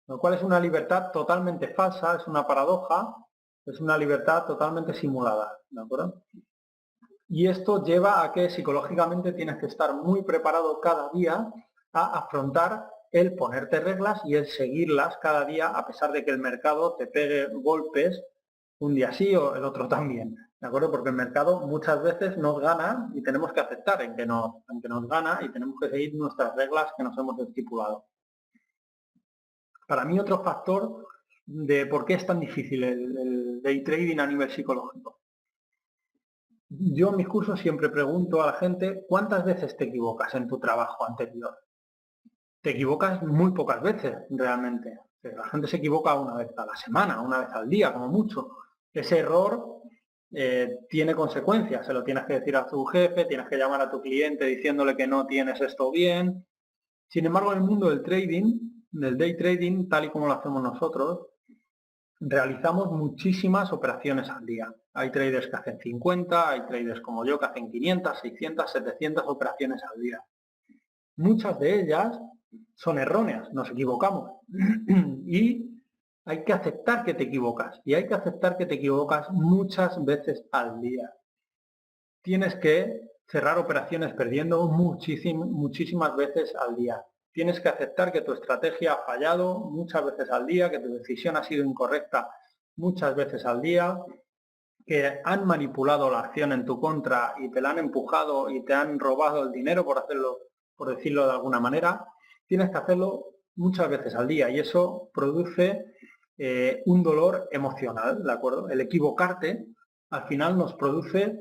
Lo cual es una libertad totalmente falsa, es una paradoja, es una libertad totalmente simulada. ¿De acuerdo? Y esto lleva a que psicológicamente tienes que estar muy preparado cada día a afrontar el ponerte reglas y el seguirlas cada día, a pesar de que el mercado te pegue golpes un día sí o el otro también. ¿De acuerdo? Porque el mercado muchas veces nos gana y tenemos que aceptar en que nos gana y tenemos que seguir nuestras reglas que nos hemos estipulado. Para mí otro factor de por qué es tan difícil el day trading a nivel psicológico. Yo en mis cursos siempre pregunto a la gente cuántas veces te equivocas en tu trabajo anterior. Te equivocas muy pocas veces realmente. La gente se equivoca una vez a la semana, una vez al día, como mucho. Ese error tiene consecuencias, se lo tienes que decir a tu jefe, tienes que llamar a tu cliente diciéndole que no tienes esto bien. Sin embargo, en el mundo del trading, del day trading, tal y como lo hacemos nosotros, realizamos muchísimas operaciones al día. Hay traders que hacen 50, hay traders como yo que hacen 500, 600, 700 operaciones al día. Muchas de ellas son erróneas, nos equivocamos. Y hay que aceptar que te equivocas. Y hay que aceptar que te equivocas muchas veces al día. Tienes que cerrar operaciones perdiendo muchísimas veces al día. Tienes que aceptar que tu estrategia ha fallado muchas veces al día, que tu decisión ha sido incorrecta muchas veces al día, que han manipulado la acción en tu contra y te la han empujado y te han robado el dinero, por decirlo de alguna manera. Tienes que hacerlo muchas veces al día y eso produce un dolor emocional, ¿de acuerdo? El equivocarte al final nos produce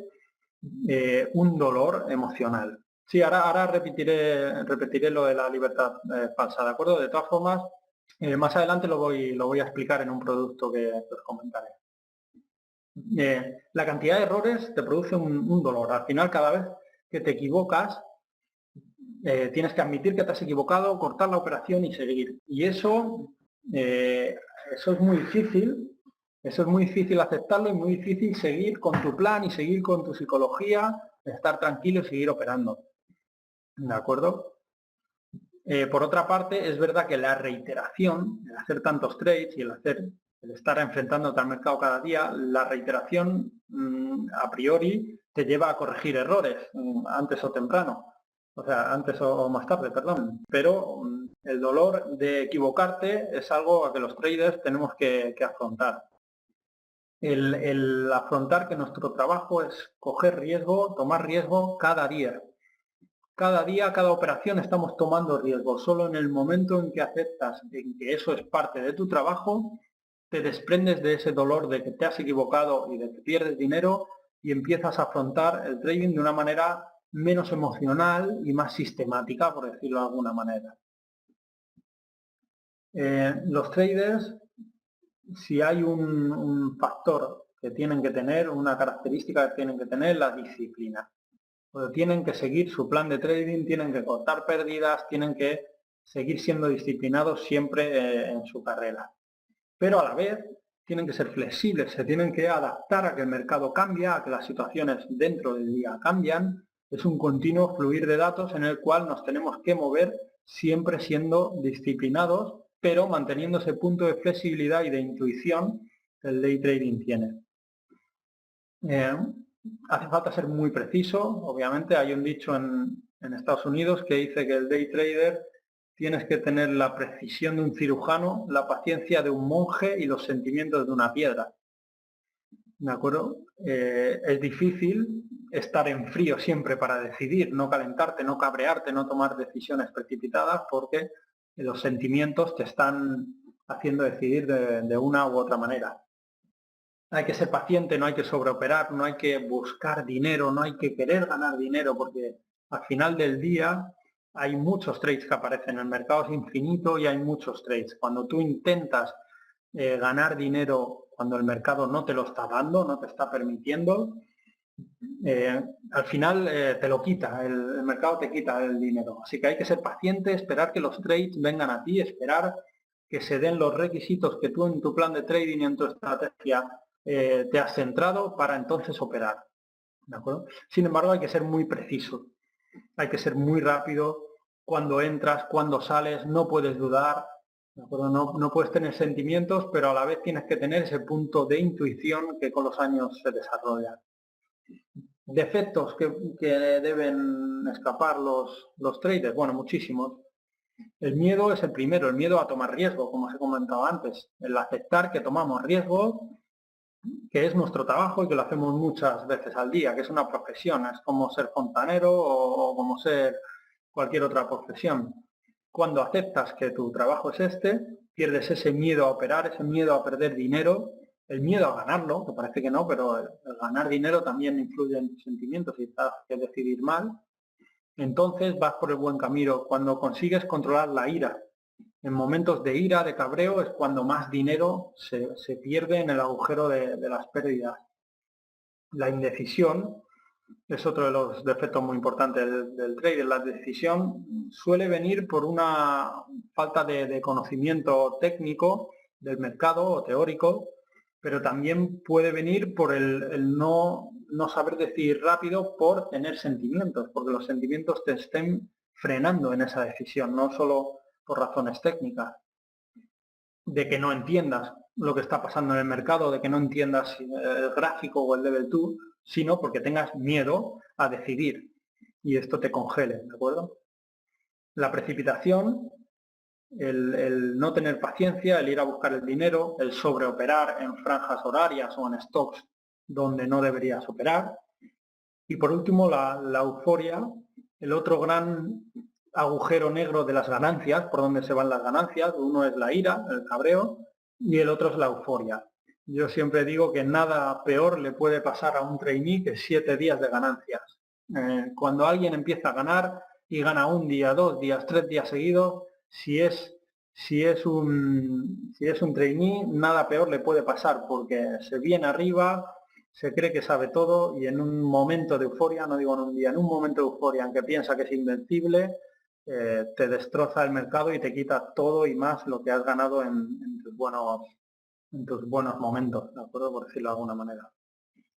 un dolor emocional. Sí, ahora repetiré lo de la libertad falsa, ¿de acuerdo? De todas formas, más adelante lo voy a explicar en un producto que os comentaré. La cantidad de errores te produce un dolor. Al final, cada vez que te equivocas, tienes que admitir que te has equivocado, cortar la operación y seguir. Y eso es muy difícil. Eso es muy difícil aceptarlo y muy difícil seguir con tu plan y seguir con tu psicología, estar tranquilo y seguir operando. ¿De acuerdo? Por otra parte, es verdad que la reiteración, el hacer tantos trades y el estar enfrentándote al mercado cada día, la reiteración a priori te lleva a corregir errores antes o temprano. O sea, antes o más tarde, perdón. Pero el dolor de equivocarte es algo a que los traders tenemos que afrontar. El afrontar que nuestro trabajo es coger riesgo, tomar riesgo cada día. Cada día, cada operación estamos tomando riesgo. Solo en el momento en que aceptas en que eso es parte de tu trabajo, te desprendes de ese dolor de que te has equivocado y de que pierdes dinero y empiezas a afrontar el trading de una manera menos emocional y más sistemática, por decirlo de alguna manera. Los traders si hay un factor que tienen que tener, una característica que tienen que tener, la disciplina. Pues tienen que seguir su plan de trading, tienen que cortar pérdidas, tienen que seguir siendo disciplinados siempre en su carrera. Pero a la vez tienen que ser flexibles, se tienen que adaptar a que el mercado cambia, a que las situaciones dentro del día cambian. Es un continuo fluir de datos en el cual nos tenemos que mover siempre siendo disciplinados, pero manteniendo ese punto de flexibilidad y de intuición que el day trading tiene. Hace falta ser muy preciso, obviamente. Hay un dicho en Estados Unidos que dice que el day trader tienes que tener la precisión de un cirujano, la paciencia de un monje y los sentimientos de una piedra. ¿De acuerdo? Es difícil estar en frío siempre para decidir, no calentarte, no cabrearte, no tomar decisiones precipitadas porque los sentimientos te están haciendo decidir de una u otra manera. Hay que ser paciente, no hay que sobreoperar, no hay que buscar dinero, no hay que querer ganar dinero, porque al final del día hay muchos trades que aparecen, el mercado es infinito y hay muchos trades. Cuando tú intentas ganar dinero cuando el mercado no te lo está dando, no te está permitiendo, al final te lo quita, el mercado te quita el dinero. Así que hay que ser paciente, esperar que los trades vengan a ti, esperar que se den los requisitos que tú en tu plan de trading y en tu estrategia te has centrado para entonces operar. ¿De acuerdo? Sin embargo, hay que ser muy preciso, hay que ser muy rápido cuando entras, cuando sales, no puedes dudar, ¿de acuerdo? No puedes tener sentimientos, pero a la vez tienes que tener ese punto de intuición que con los años se desarrolla. Defectos que deben escapar los traders, bueno, muchísimos. El miedo es el primero, el miedo a tomar riesgo, como os he comentado antes, el aceptar que tomamos riesgo, que es nuestro trabajo y que lo hacemos muchas veces al día, que es una profesión, es como ser fontanero o como ser cualquier otra profesión. Cuando aceptas que tu trabajo es este, pierdes ese miedo a operar, ese miedo a perder dinero, el miedo a ganarlo, que parece que no, pero el ganar dinero también influye en tus sentimientos y te hace decidir mal. Entonces vas por el buen camino. Cuando consigues controlar la ira, en momentos de ira, de cabreo, es cuando más dinero se pierde en el agujero de las pérdidas. La indecisión es otro de los defectos muy importantes del trader. La decisión suele venir por una falta de conocimiento técnico del mercado o teórico, pero también puede venir por el no saber decidir rápido por tener sentimientos, porque los sentimientos te estén frenando en esa decisión, no solo por razones técnicas, de que no entiendas lo que está pasando en el mercado, de que no entiendas el gráfico o el level 2, sino porque tengas miedo a decidir y esto te congele, ¿de acuerdo? La precipitación, el no tener paciencia, el ir a buscar el dinero, el sobreoperar en franjas horarias o en stocks donde no deberías operar. Y por último, la euforia, el otro gran agujero negro de las ganancias, por donde se van las ganancias. Uno es la ira, el cabreo, y el otro es la euforia. Yo siempre digo que nada peor le puede pasar a un trainee que 7 días de ganancias. Cuando alguien empieza a ganar y gana un día, 2 días, 3 días seguidos, si es un trainee, nada peor le puede pasar porque se viene arriba, se cree que sabe todo y en un momento de euforia, no digo en un día, en un momento de euforia en que piensa que es invencible, te destroza el mercado y te quita todo y más lo que has ganado en tus buenos momentos, ¿de acuerdo? Por decirlo de alguna manera.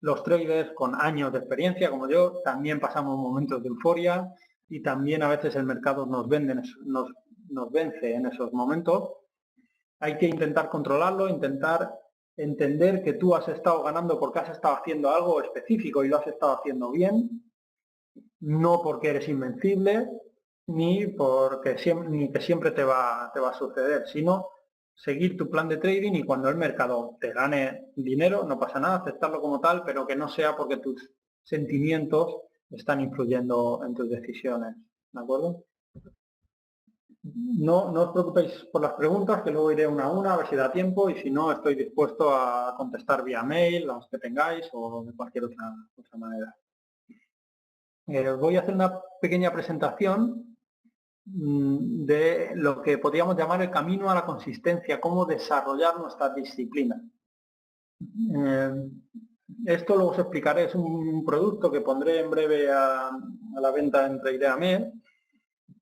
Los traders con años de experiencia, como yo, también pasamos momentos de euforia y también a veces el mercado nos vence en esos momentos. Hay que intentar controlarlo, intentar entender que tú has estado ganando porque has estado haciendo algo específico y lo has estado haciendo bien, no porque eres invencible, ni que siempre te va a suceder, sino seguir tu plan de trading y cuando el mercado te gane dinero, no pasa nada, aceptarlo como tal, pero que no sea porque tus sentimientos están influyendo en tus decisiones, ¿de acuerdo? No os preocupéis por las preguntas, que luego iré una a una, a ver si da tiempo, y si no, estoy dispuesto a contestar vía mail, las que tengáis, o de cualquier otra manera. Voy a hacer una pequeña presentación de lo que podríamos llamar el camino a la consistencia, cómo desarrollar nuestra disciplina. Esto luego os explicaré, es un producto que pondré en breve a la venta en TradeAmed.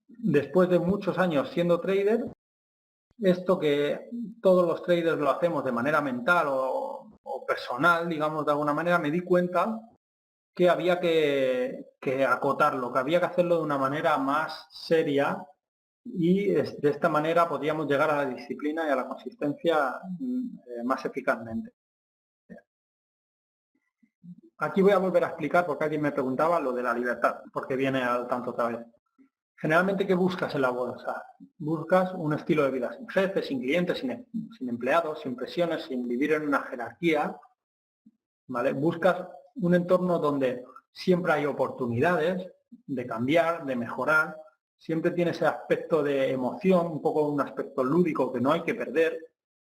Después de muchos años siendo trader, esto que todos los traders lo hacemos de manera mental o personal, digamos de alguna manera, me di cuenta que había que acotarlo, que había que hacerlo de una manera más seria y de esta manera podíamos llegar a la disciplina y a la consistencia más eficazmente. Aquí voy a volver a explicar, porque alguien me preguntaba lo de la libertad, porque viene al tanto otra vez. Generalmente, ¿qué buscas en la bolsa? Buscas un estilo de vida sin jefes, sin clientes, sin empleados, sin presiones, sin vivir en una jerarquía, ¿vale? Buscas un entorno donde siempre hay oportunidades de cambiar, de mejorar, siempre tiene ese aspecto de emoción, un poco un aspecto lúdico que no hay que perder,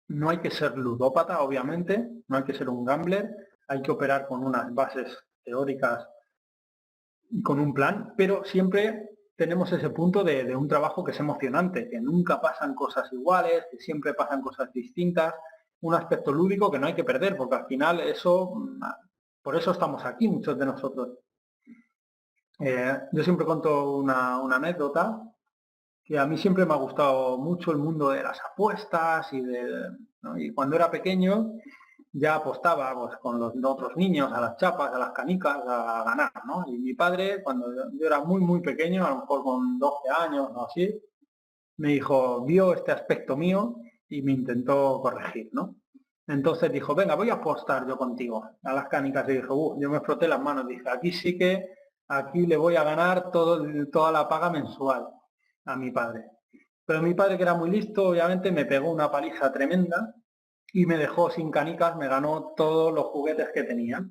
no hay que ser ludópata, obviamente, no hay que ser un gambler, hay que operar con unas bases teóricas y con un plan, pero siempre tenemos ese punto de un trabajo que es emocionante, que nunca pasan cosas iguales, que siempre pasan cosas distintas, un aspecto lúdico que no hay que perder, porque al final eso, por eso estamos aquí muchos de nosotros. Yo siempre cuento una anécdota, que a mí siempre me ha gustado mucho el mundo de las apuestas ¿no? Y cuando era pequeño ya apostaba pues, con los otros niños a las chapas, a las canicas, a ganar, ¿no? Y mi padre, cuando yo era muy pequeño, a lo mejor con 12 años o así, me dijo, vio este aspecto mío y me intentó corregir, ¿no? Entonces dijo, venga, voy a apostar yo contigo a las canicas. Y dijo, yo me froté las manos, dije, aquí le voy a ganar toda la paga mensual a mi padre. Pero mi padre, que era muy listo, obviamente me pegó una paliza tremenda y me dejó sin canicas, me ganó todos los juguetes que tenía.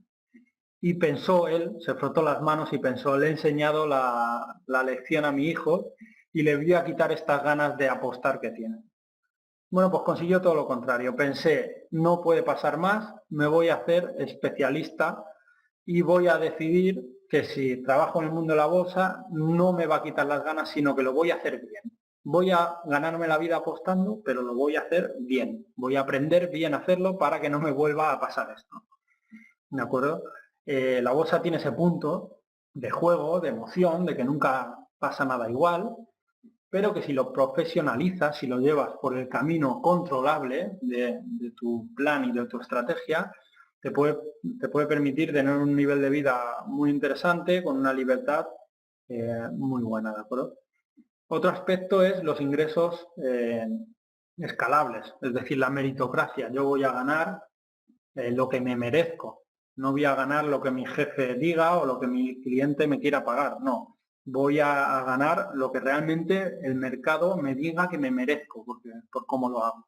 Y pensó él, se frotó las manos y pensó, le he enseñado la lección a mi hijo y le voy a quitar estas ganas de apostar que tiene. Bueno, pues consiguió todo lo contrario. Pensé, no puede pasar más, me voy a hacer especialista y voy a decidir que si trabajo en el mundo de la bolsa no me va a quitar las ganas, sino que lo voy a hacer bien. Voy a ganarme la vida apostando, pero lo voy a hacer bien. Voy a aprender bien a hacerlo para que no me vuelva a pasar esto. ¿De acuerdo? La bolsa tiene ese punto de juego, de emoción, de que nunca pasa nada igual, pero que si lo profesionalizas, si lo llevas por el camino controlable de tu plan y de tu estrategia, te puede permitir tener un nivel de vida muy interesante, con una libertad muy buena, ¿de acuerdo? Otro aspecto es los ingresos escalables, es decir, la meritocracia. Yo voy a ganar lo que me merezco, no voy a ganar lo que mi jefe diga o lo que mi cliente me quiera pagar, no. Voy a ganar lo que realmente el mercado me diga que me merezco, por cómo lo hago.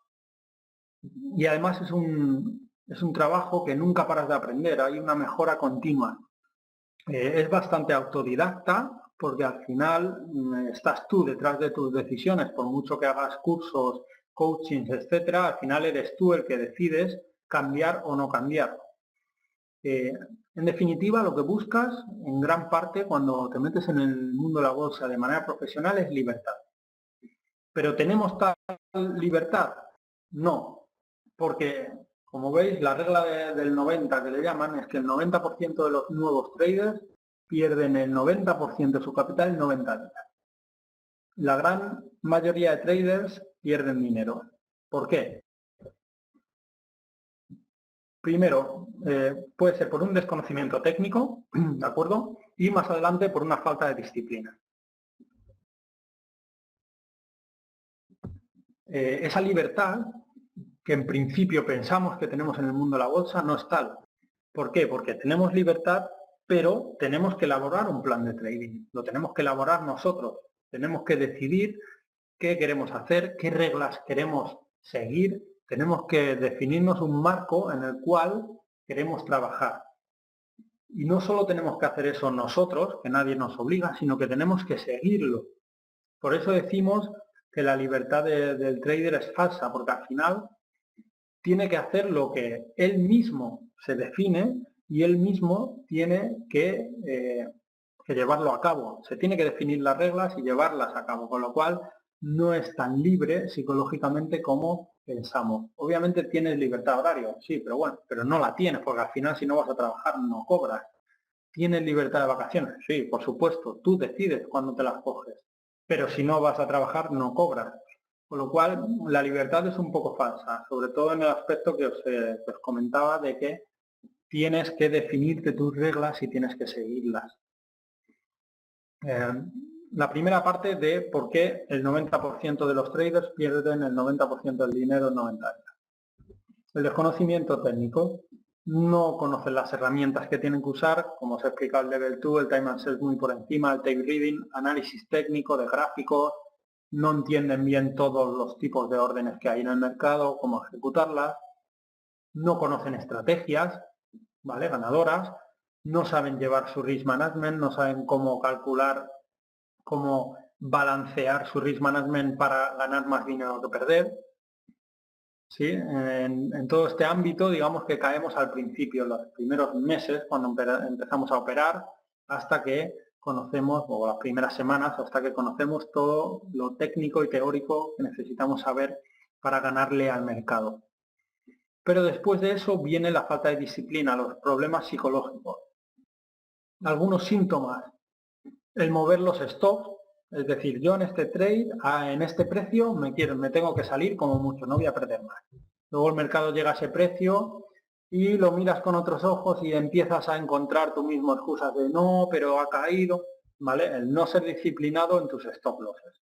Y además es un trabajo que nunca paras de aprender, hay una mejora continua. Es bastante autodidacta porque al final estás tú detrás de tus decisiones, por mucho que hagas cursos, coachings, etcétera, al final eres tú el que decides cambiar o no cambiar. En definitiva, lo que buscas, en gran parte, cuando te metes en el mundo de la bolsa de manera profesional, es libertad. ¿Pero tenemos tal libertad? No, porque, como veis, la regla del 90 que le llaman es que el 90% de los nuevos traders pierden el 90% de su capital en 90 días. La gran mayoría de traders pierden dinero. ¿Por qué? Primero, puede ser por un desconocimiento técnico, ¿de acuerdo? Y más adelante por una falta de disciplina. Esa libertad que en principio pensamos que tenemos en el mundo de la bolsa no es tal. ¿Por qué? Porque tenemos libertad, pero tenemos que elaborar un plan de trading. Lo tenemos que elaborar nosotros. Tenemos que decidir qué queremos hacer, qué reglas queremos seguir. Tenemos que definirnos un marco en el cual queremos trabajar. Y no solo tenemos que hacer eso nosotros, que nadie nos obliga, sino que tenemos que seguirlo. Por eso decimos que la libertad del trader es falsa, porque al final tiene que hacer lo que él mismo se define y él mismo tiene que que llevarlo a cabo. Se tiene que definir las reglas y llevarlas a cabo, con lo cual no es tan libre psicológicamente como pensamos. Obviamente tienes libertad horaria, sí, pero bueno, pero no la tienes, porque al final si no vas a trabajar no cobras. ¿Tienes libertad de vacaciones? Sí, por supuesto, tú decides cuándo te las coges, pero si no vas a trabajar no cobras. Con lo cual, la libertad es un poco falsa, sobre todo en el aspecto que os comentaba de que tienes que definirte tus reglas y tienes que seguirlas. La primera parte de por qué el 90% de los traders pierden el 90% del dinero en 90 años. El desconocimiento técnico. No conocen las herramientas que tienen que usar, como os he explicado el Level 2, el Time and Sell muy por encima, el Tape Reading, análisis técnico de gráficos, no entienden bien todos los tipos de órdenes que hay en el mercado, cómo ejecutarlas, no conocen estrategias, ¿vale? Ganadoras, no saben llevar su risk management, no saben cómo calcular, cómo balancear su risk management para ganar más dinero que perder. ¿Sí? En todo este ámbito, digamos que caemos al principio, en los primeros meses, cuando empezamos a operar, hasta que conocemos, o las primeras semanas, hasta que conocemos todo lo técnico y teórico que necesitamos saber para ganarle al mercado. Pero después de eso viene la falta de disciplina, los problemas psicológicos. Algunos síntomas, el mover los stops, es decir, yo en este trade, en este precio, me tengo que salir como mucho, no voy a perder más. Luego el mercado llega a ese precio y lo miras con otros ojos y empiezas a encontrar tú mismo excusas de no, pero ha caído, ¿vale? El no ser disciplinado en tus stop losses.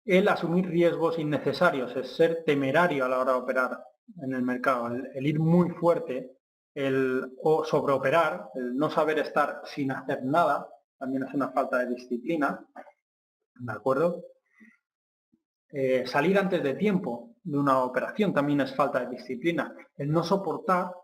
El asumir riesgos innecesarios, es ser temerario a la hora de operar en el mercado, el ir muy fuerte, o sobreoperar, el no saber estar sin hacer nada, también es una falta de disciplina, ¿de acuerdo? Salir antes de tiempo de una operación también es falta de disciplina. El no soportar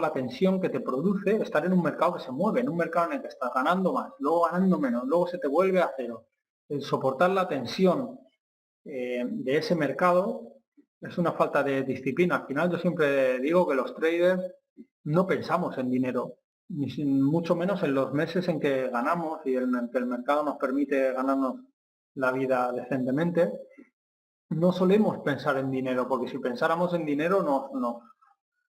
la tensión que te produce estar en un mercado que se mueve, en un mercado en el que estás ganando más, luego ganando menos, luego se te vuelve a cero. El soportar la tensión de ese mercado es una falta de disciplina. Al final yo siempre digo que los traders no pensamos en dinero, ni mucho menos en los meses en que ganamos y en que el mercado nos permite ganarnos la vida decentemente. No solemos pensar en dinero, porque si pensáramos en dinero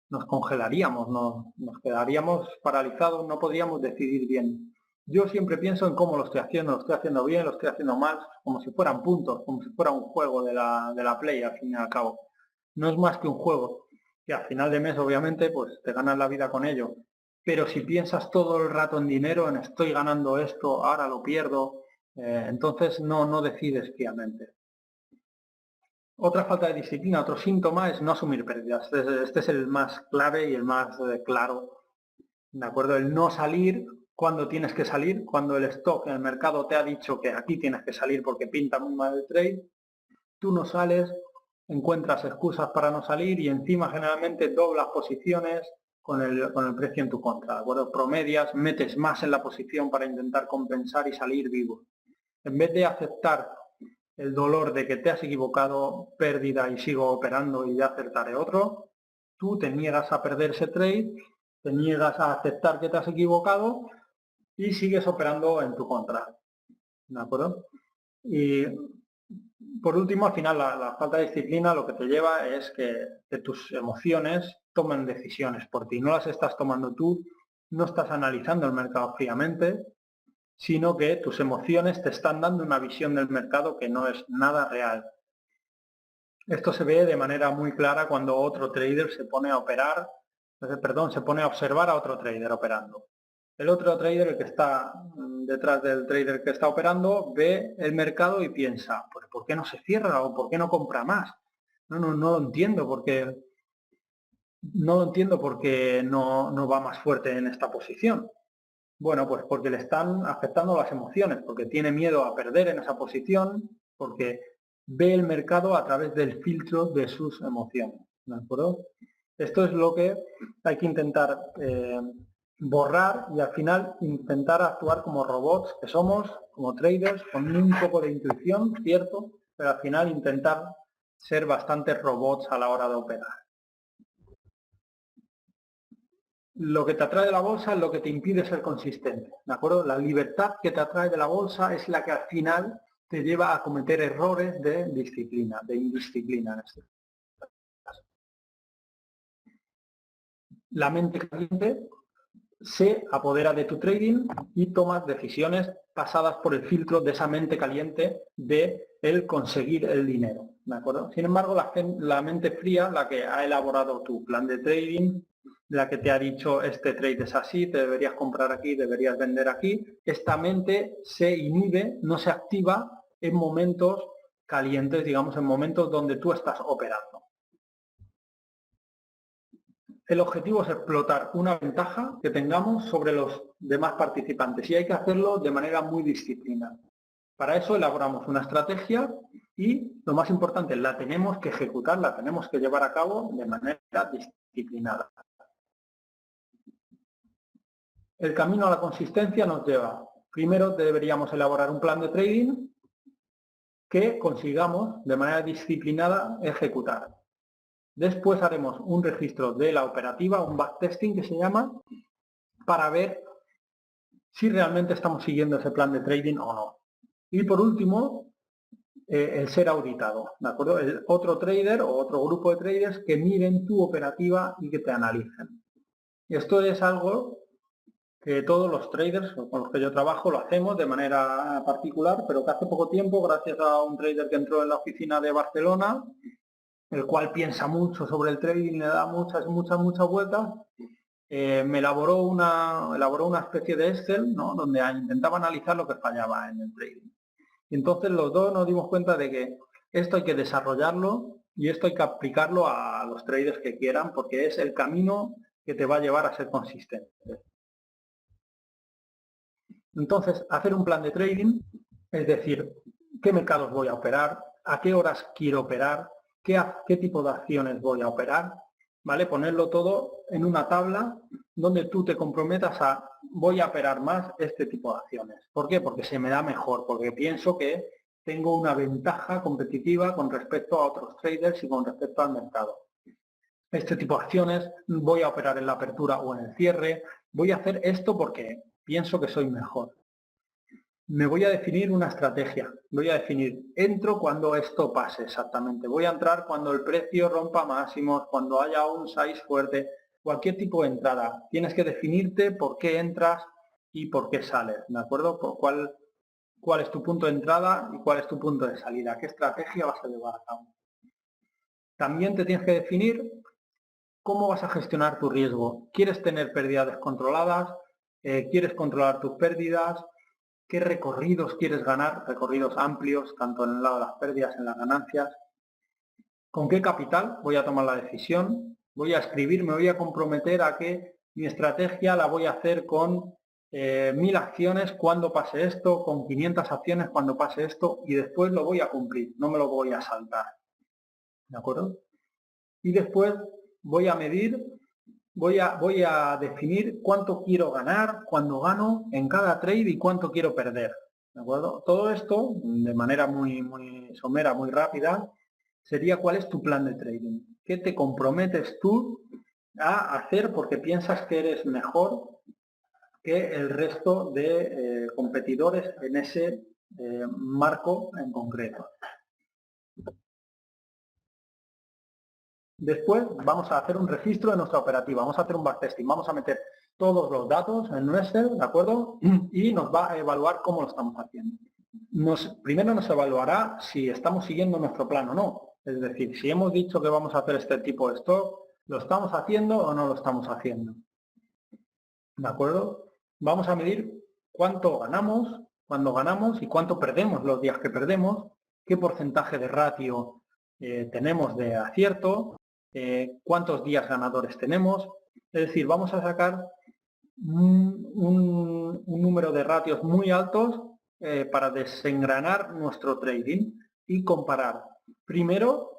nos congelaríamos, nos quedaríamos paralizados, no podríamos decidir bien. Yo siempre pienso en cómo lo estoy haciendo bien, lo estoy haciendo mal, como si fueran puntos, como si fuera un juego de la Play, al fin y al cabo. No es más que un juego, que al final de mes, obviamente, pues te ganas la vida con ello. Pero si piensas todo el rato en dinero, en estoy ganando esto, ahora lo pierdo, entonces no decides fríamente. Otra falta de disciplina, otro síntoma es no asumir pérdidas. Este es el más clave y el más claro. ¿De acuerdo? El no salir cuando tienes que salir, cuando el stock en el mercado te ha dicho que aquí tienes que salir porque pinta muy mal el trade, tú no sales, encuentras excusas para no salir y encima generalmente doblas posiciones con el precio en tu contra. ¿De acuerdo? Promedias, metes más en la posición para intentar compensar y salir vivo. En vez de aceptar el dolor de que te has equivocado, pérdida y sigo operando y ya acertaré otro, tú te niegas a perder ese trade, te niegas a aceptar que te has equivocado y sigues operando en tu contra. ¿De acuerdo? Y por último, al final, la falta de disciplina lo que te lleva es que tus emociones tomen decisiones por ti. No las estás tomando tú, no estás analizando el mercado fríamente, sino que tus emociones te están dando una visión del mercado que no es nada real. Esto se ve de manera muy clara cuando otro trader se pone a operar, se pone a observar a otro trader operando. El otro trader, el que está detrás del trader que está operando, ve el mercado y piensa, pues ¿por qué no se cierra o por qué no compra más? No lo entiendo porque no va más fuerte en esta posición. Bueno, pues porque le están afectando las emociones, porque tiene miedo a perder en esa posición, porque ve el mercado a través del filtro de sus emociones. ¿De acuerdo? Esto es lo que hay que intentar borrar y al final intentar actuar como robots que somos, como traders, con un poco de intuición, cierto, pero al final intentar ser bastante robots a la hora de operar. Lo que te atrae de la bolsa es lo que te impide ser consistente, ¿de acuerdo? La libertad que te atrae de la bolsa es la que al final te lleva a cometer errores de disciplina, de indisciplina en este caso. La mente caliente se apodera de tu trading y tomas decisiones pasadas por el filtro de esa mente caliente de el conseguir el dinero, ¿de acuerdo? Sin embargo, la mente fría, la que ha elaborado tu plan de trading, la que te ha dicho este trade es así, te deberías comprar aquí, deberías vender aquí, esta mente se inhibe, no se activa en momentos calientes, digamos, en momentos donde tú estás operando. El objetivo es explotar una ventaja que tengamos sobre los demás participantes y hay que hacerlo de manera muy disciplinada. Para eso elaboramos una estrategia y, lo más importante, la tenemos que ejecutar, la tenemos que llevar a cabo de manera disciplinada. El camino a la consistencia nos lleva, primero deberíamos elaborar un plan de trading que consigamos de manera disciplinada ejecutar. Después haremos un registro de la operativa, un backtesting que se llama, para ver si realmente estamos siguiendo ese plan de trading o no. Y por último, el ser auditado, ¿de acuerdo? El otro trader o otro grupo de traders que miren tu operativa y que te analicen. Esto es algo que todos los traders con los que yo trabajo lo hacemos de manera particular, pero que hace poco tiempo, gracias a un trader que entró en la oficina de Barcelona, el cual piensa mucho sobre el trading, le da muchas vueltas, me elaboró una especie de Excel, ¿no?, donde intentaba analizar lo que fallaba en el trading. Y entonces los dos nos dimos cuenta de que esto hay que desarrollarlo y esto hay que aplicarlo a los traders que quieran, porque es el camino que te va a llevar a ser consistente. Entonces, hacer un plan de trading, es decir, qué mercados voy a operar, a qué horas quiero operar, qué tipo de acciones voy a operar, ¿vale? Ponerlo todo en una tabla donde tú te comprometas a voy a operar más este tipo de acciones. ¿Por qué? Porque se me da mejor, porque pienso que tengo una ventaja competitiva con respecto a otros traders y con respecto al mercado. Este tipo de acciones, voy a operar en la apertura o en el cierre, voy a hacer esto porque pienso que soy mejor. Me voy a definir una estrategia, voy a definir, entro cuando esto pase exactamente, voy a entrar cuando el precio rompa máximos, cuando haya un size fuerte, cualquier tipo de entrada. Tienes que definirte por qué entras y por qué sales, ¿de acuerdo? Por cuál es tu punto de entrada y cuál es tu punto de salida, qué estrategia vas a llevar a cabo. También te tienes que definir cómo vas a gestionar tu riesgo. ¿Quieres tener pérdidas descontroladas? ¿Quieres controlar tus pérdidas? ¿Qué recorridos quieres ganar? Recorridos amplios, tanto en el lado de las pérdidas, en las ganancias. ¿Con qué capital voy a tomar la decisión? Voy a escribir, me voy a comprometer a que mi estrategia la voy a hacer con 1000 acciones cuando pase esto, con 500 acciones cuando pase esto, y después lo voy a cumplir, no me lo voy a saltar. ¿De acuerdo? Y después voy a medir, voy a definir cuánto quiero ganar, cuando gano en cada trade y cuánto quiero perder. ¿De acuerdo? Todo esto, de manera muy somera, muy rápida, sería cuál es tu plan de trading. ¿Qué te comprometes tú a hacer porque piensas que eres mejor que el resto de competidores en ese marco en concreto? Después vamos a hacer un registro de nuestra operativa, vamos a hacer un backtesting, vamos a meter todos los datos en un Excel, ¿de acuerdo? Y nos va a evaluar cómo lo estamos haciendo. Primero nos evaluará si estamos siguiendo nuestro plan o no. Es decir, si hemos dicho que vamos a hacer este tipo de stock, ¿lo estamos haciendo o no lo estamos haciendo? ¿De acuerdo? Vamos a medir cuánto ganamos, cuándo ganamos y cuánto perdemos los días que perdemos, qué porcentaje de ratio tenemos de acierto, cuántos días ganadores tenemos. Es decir, vamos a sacar un número de ratios muy altos para desengranar nuestro trading y comparar. Primero,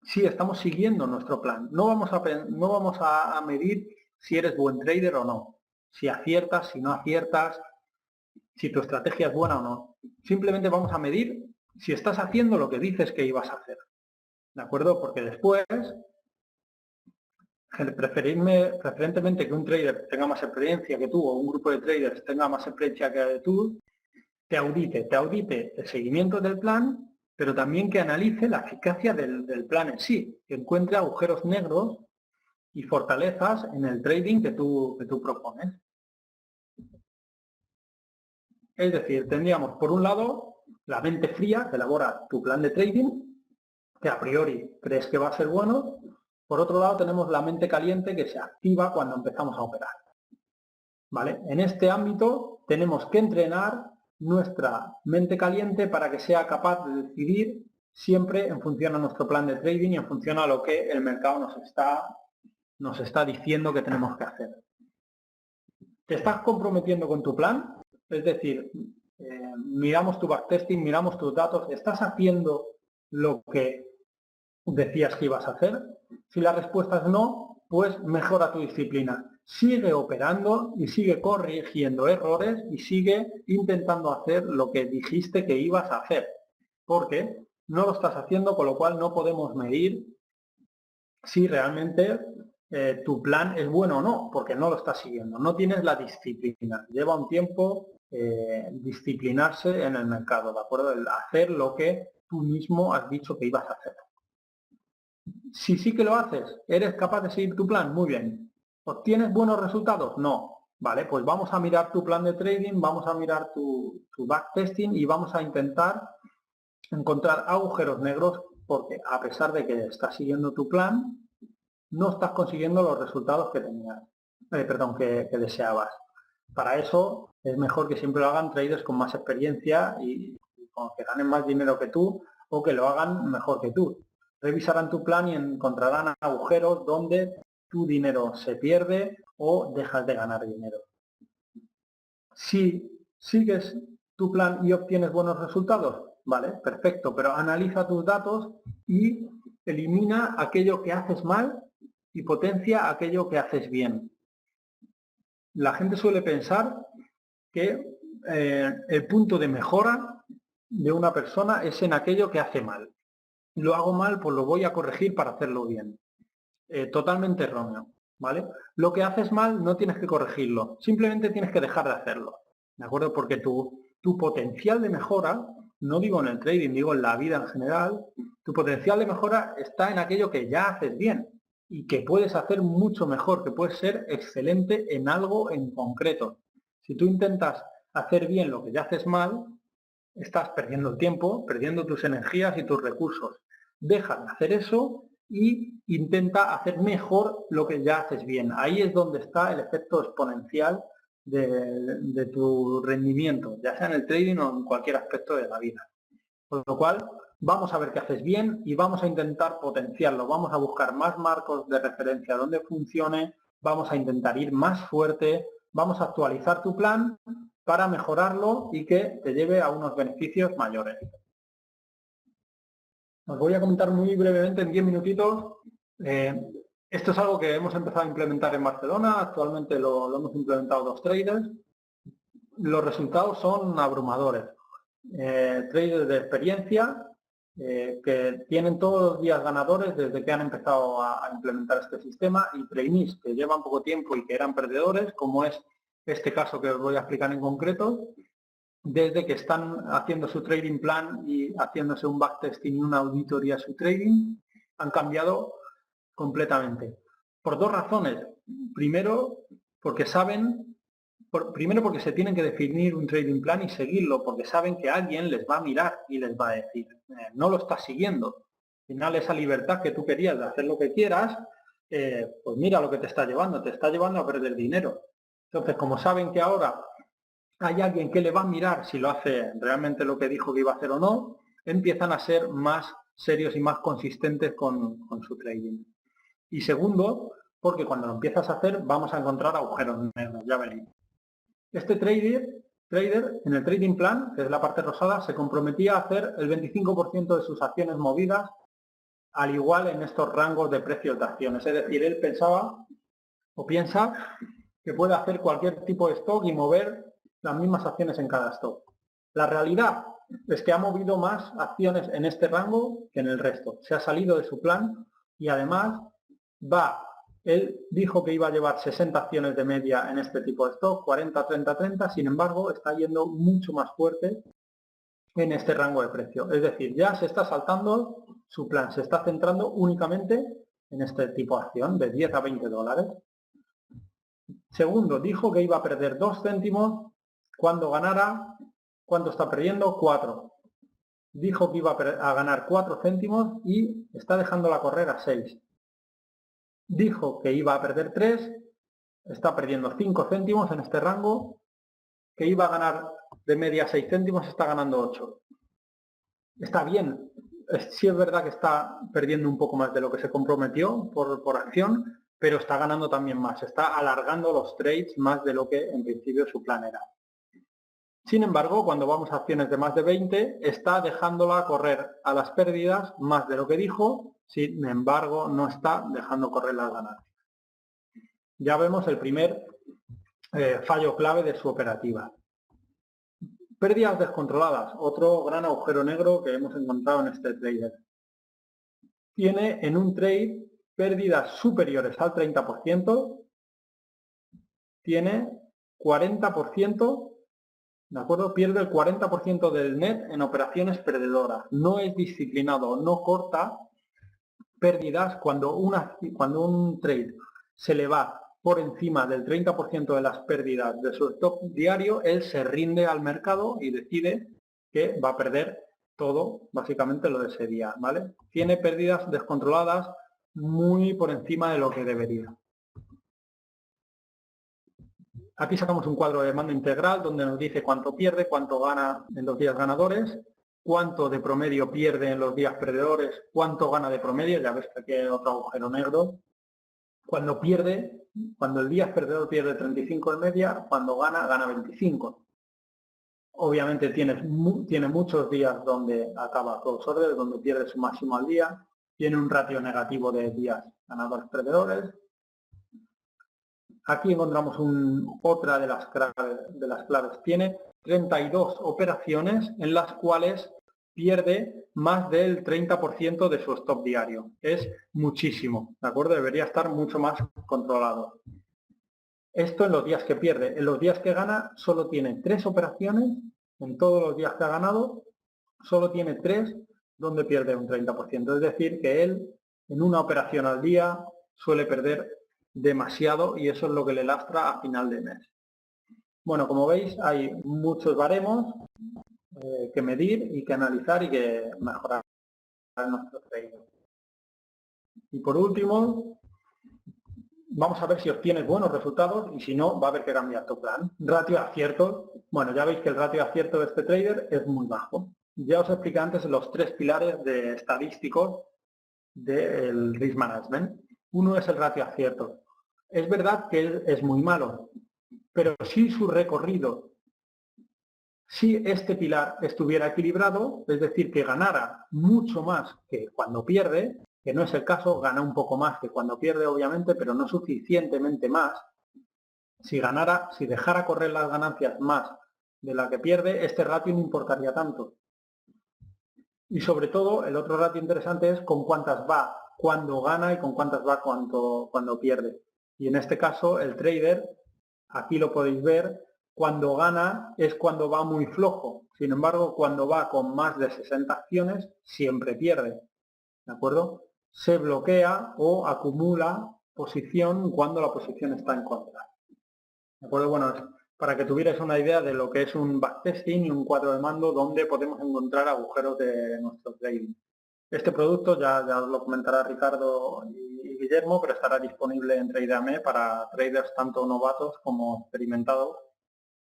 si estamos siguiendo nuestro plan. No vamos a medir si eres buen trader o no. Si aciertas, si no aciertas, si tu estrategia es buena o no. Simplemente vamos a medir si estás haciendo lo que dices que ibas a hacer. ¿De acuerdo? Porque después preferentemente que un trader tenga más experiencia que tú o un grupo de traders tenga más experiencia que tú, te audite el seguimiento del plan, pero también que analice la eficacia del plan en sí, que encuentre agujeros negros y fortalezas en el trading que tú propones. Es decir, tendríamos por un lado la mente fría que elabora tu plan de trading, que a priori crees que va a ser bueno. Por otro lado tenemos la mente caliente que se activa cuando empezamos a operar. ¿Vale? En este ámbito tenemos que entrenar nuestra mente caliente para que sea capaz de decidir siempre en función a nuestro plan de trading y en función a lo que el mercado nos está diciendo que tenemos que hacer. ¿Te estás comprometiendo con tu plan? Es decir, miramos tu backtesting, miramos tus datos, ¿estás haciendo lo que decías que ibas a hacer? Si la respuesta es no, pues mejora tu disciplina. Sigue operando y sigue corrigiendo errores y sigue intentando hacer lo que dijiste que ibas a hacer. Porque no lo estás haciendo, con lo cual no podemos medir si realmente tu plan es bueno o no, porque no lo estás siguiendo. No tienes la disciplina. Lleva un tiempo disciplinarse en el mercado, ¿de acuerdo? El hacer lo que tú mismo has dicho que ibas a hacer. Si sí que lo haces, ¿eres capaz de seguir tu plan? Muy bien. ¿Obtienes buenos resultados? No. Vale, pues vamos a mirar tu plan de trading, vamos a mirar tu backtesting y vamos a intentar encontrar agujeros negros porque a pesar de que estás siguiendo tu plan, no estás consiguiendo los resultados que tenías, que deseabas. Para eso es mejor que siempre lo hagan traders con más experiencia y con que ganen más dinero que tú o que lo hagan mejor que tú. Revisarán tu plan y encontrarán agujeros donde tu dinero se pierde o dejas de ganar dinero. Si sigues tu plan y obtienes buenos resultados, vale, perfecto, pero analiza tus datos y elimina aquello que haces mal y potencia aquello que haces bien. La gente suele pensar que el punto de mejora de una persona es en aquello que hace mal. Lo hago mal, pues lo voy a corregir para hacerlo bien. Totalmente erróneo, ¿vale? Lo que haces mal no tienes que corregirlo, simplemente tienes que dejar de hacerlo, ¿de acuerdo? Porque tu potencial de mejora, no digo en el trading, digo en la vida en general, tu potencial de mejora está en aquello que ya haces bien y que puedes hacer mucho mejor, que puedes ser excelente en algo en concreto. Si tú intentas hacer bien lo que ya haces mal, estás perdiendo el tiempo, perdiendo tus energías y tus recursos. Deja de hacer eso y intenta hacer mejor lo que ya haces bien. Ahí es donde está el efecto exponencial de tu rendimiento, ya sea en el trading o en cualquier aspecto de la vida. Con lo cual, vamos a ver qué haces bien y vamos a intentar potenciarlo. Vamos a buscar más marcos de referencia donde funcione, vamos a intentar ir más fuerte, vamos a actualizar tu plan para mejorarlo y que te lleve a unos beneficios mayores. Os voy a comentar muy brevemente en 10 minutitos. Esto es algo que hemos empezado a implementar en Barcelona. Actualmente lo hemos implementado 2 traders. Los resultados son abrumadores. Traders de experiencia que tienen todos los días ganadores desde que han empezado a implementar este sistema y trainees que llevan poco tiempo y que eran perdedores, como es este caso que os voy a explicar en concreto, desde que están haciendo su trading plan y haciéndose un backtesting y una auditoría a su trading, han cambiado completamente. Por 2 razones. Primero, porque se tienen que definir un trading plan y seguirlo, porque saben que alguien les va a mirar y les va a decir, no lo estás siguiendo. Al final, esa libertad que tú querías de hacer lo que quieras, pues mira lo que te está llevando a perder dinero. Entonces, como saben que ahora hay alguien que le va a mirar si lo hace realmente lo que dijo que iba a hacer o no, empiezan a ser más serios y más consistentes con su trading. Y segundo, porque cuando lo empiezas a hacer vamos a encontrar agujeros negros, ya veréis. Este trader en el trading plan, que es la parte rosada, se comprometía a hacer el 25% de sus acciones movidas al igual en estos rangos de precios de acciones. Es decir, él pensaba o piensa que puede hacer cualquier tipo de stock y mover las mismas acciones en cada stock. La realidad es que ha movido más acciones en este rango que en el resto. Se ha salido de su plan y además va Él dijo que iba a llevar 60 acciones de media en este tipo de stock, 40, 30, 30, sin embargo está yendo mucho más fuerte en este rango de precio. Es decir, ya se está saltando su plan, se está centrando únicamente en este tipo de acción de 10 a 20 dólares. Segundo, dijo que iba a perder 2 céntimos cuando ganara, ¿cuánto está perdiendo? 4. Dijo que iba a ganar 4 céntimos y está dejándola correr a 6. Dijo que iba a perder 3, está perdiendo 5 céntimos en este rango, que iba a ganar de media 6 céntimos, está ganando 8. Está bien, sí es verdad que está perdiendo un poco más de lo que se comprometió por acción, pero está ganando también más, está alargando los trades más de lo que en principio su plan era. Sin embargo, cuando vamos a acciones de más de 20, está dejándola correr a las pérdidas más de lo que dijo, sin embargo, no está dejando correr las ganancias. Ya vemos el primer fallo clave de su operativa. Pérdidas descontroladas, otro gran agujero negro que hemos encontrado en este trader. Tiene en un trade pérdidas superiores al 30%, tiene 40%, ¿de acuerdo? Pierde el 40% del net en operaciones perdedoras. No es disciplinado, no corta pérdidas cuando un trade se le va por encima del 30% de las pérdidas de su stop diario, él se rinde al mercado y decide que va a perder todo, básicamente lo de ese día, ¿vale? Tiene pérdidas descontroladas muy por encima de lo que debería. Aquí sacamos un cuadro de mando integral donde nos dice cuánto pierde, cuánto gana en los días ganadores, cuánto de promedio pierde en los días perdedores, cuánto gana de promedio, ya ves que aquí hay otro agujero negro. Cuando el día perdedor pierde 35 en media, cuando gana 25. Obviamente tiene muchos días donde acaba cross order, donde pierde su máximo al día, tiene un ratio negativo de días ganadores perdedores. Aquí encontramos otra de las claves. Tiene 32 operaciones en las cuales pierde más del 30% de su stop diario. Es muchísimo, ¿de acuerdo? Debería estar mucho más controlado. Esto en los días que pierde. En los días que gana solo tiene 3 operaciones. En todos los días que ha ganado solo tiene 3 donde pierde un 30%. Es decir, que él en una operación al día suele perder demasiado y eso es lo que le lastra a final de mes. Bueno, como veis hay muchos baremos que medir y que analizar y que mejorar en nuestro trading. Y por último, vamos a ver si obtienes buenos resultados y si no, va a haber que cambiar tu plan. Ratio de acierto. Bueno, ya veis que el ratio de acierto de este trader es muy bajo. Ya os expliqué antes los 3 pilares estadísticos del risk management. Uno es el ratio de acierto. Es verdad que es muy malo, pero si su recorrido, si este pilar estuviera equilibrado, es decir, que ganara mucho más que cuando pierde, que no es el caso, gana un poco más que cuando pierde obviamente, pero no suficientemente más. Si dejara correr las ganancias más de la que pierde, este ratio no importaría tanto. Y sobre todo, el otro ratio interesante es con cuántas va cuando gana y con cuántas va cuando pierde. Y en este caso, el trader, aquí lo podéis ver, cuando gana es cuando va muy flojo. Sin embargo, cuando va con más de 60 acciones, siempre pierde. ¿De acuerdo? Se bloquea o acumula posición cuando la posición está en contra. ¿De acuerdo? Bueno, para que tuvierais una idea de lo que es un backtesting y un cuadro de mando donde podemos encontrar agujeros de nuestro trading. Este producto ya os lo comentará Ricardo y Guillermo, pero estará disponible en TradeAME para traders tanto novatos como experimentados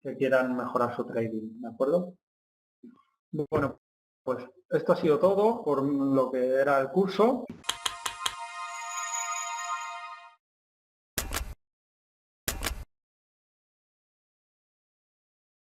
que quieran mejorar su trading, ¿de acuerdo? Bueno, pues esto ha sido todo por lo que era el curso.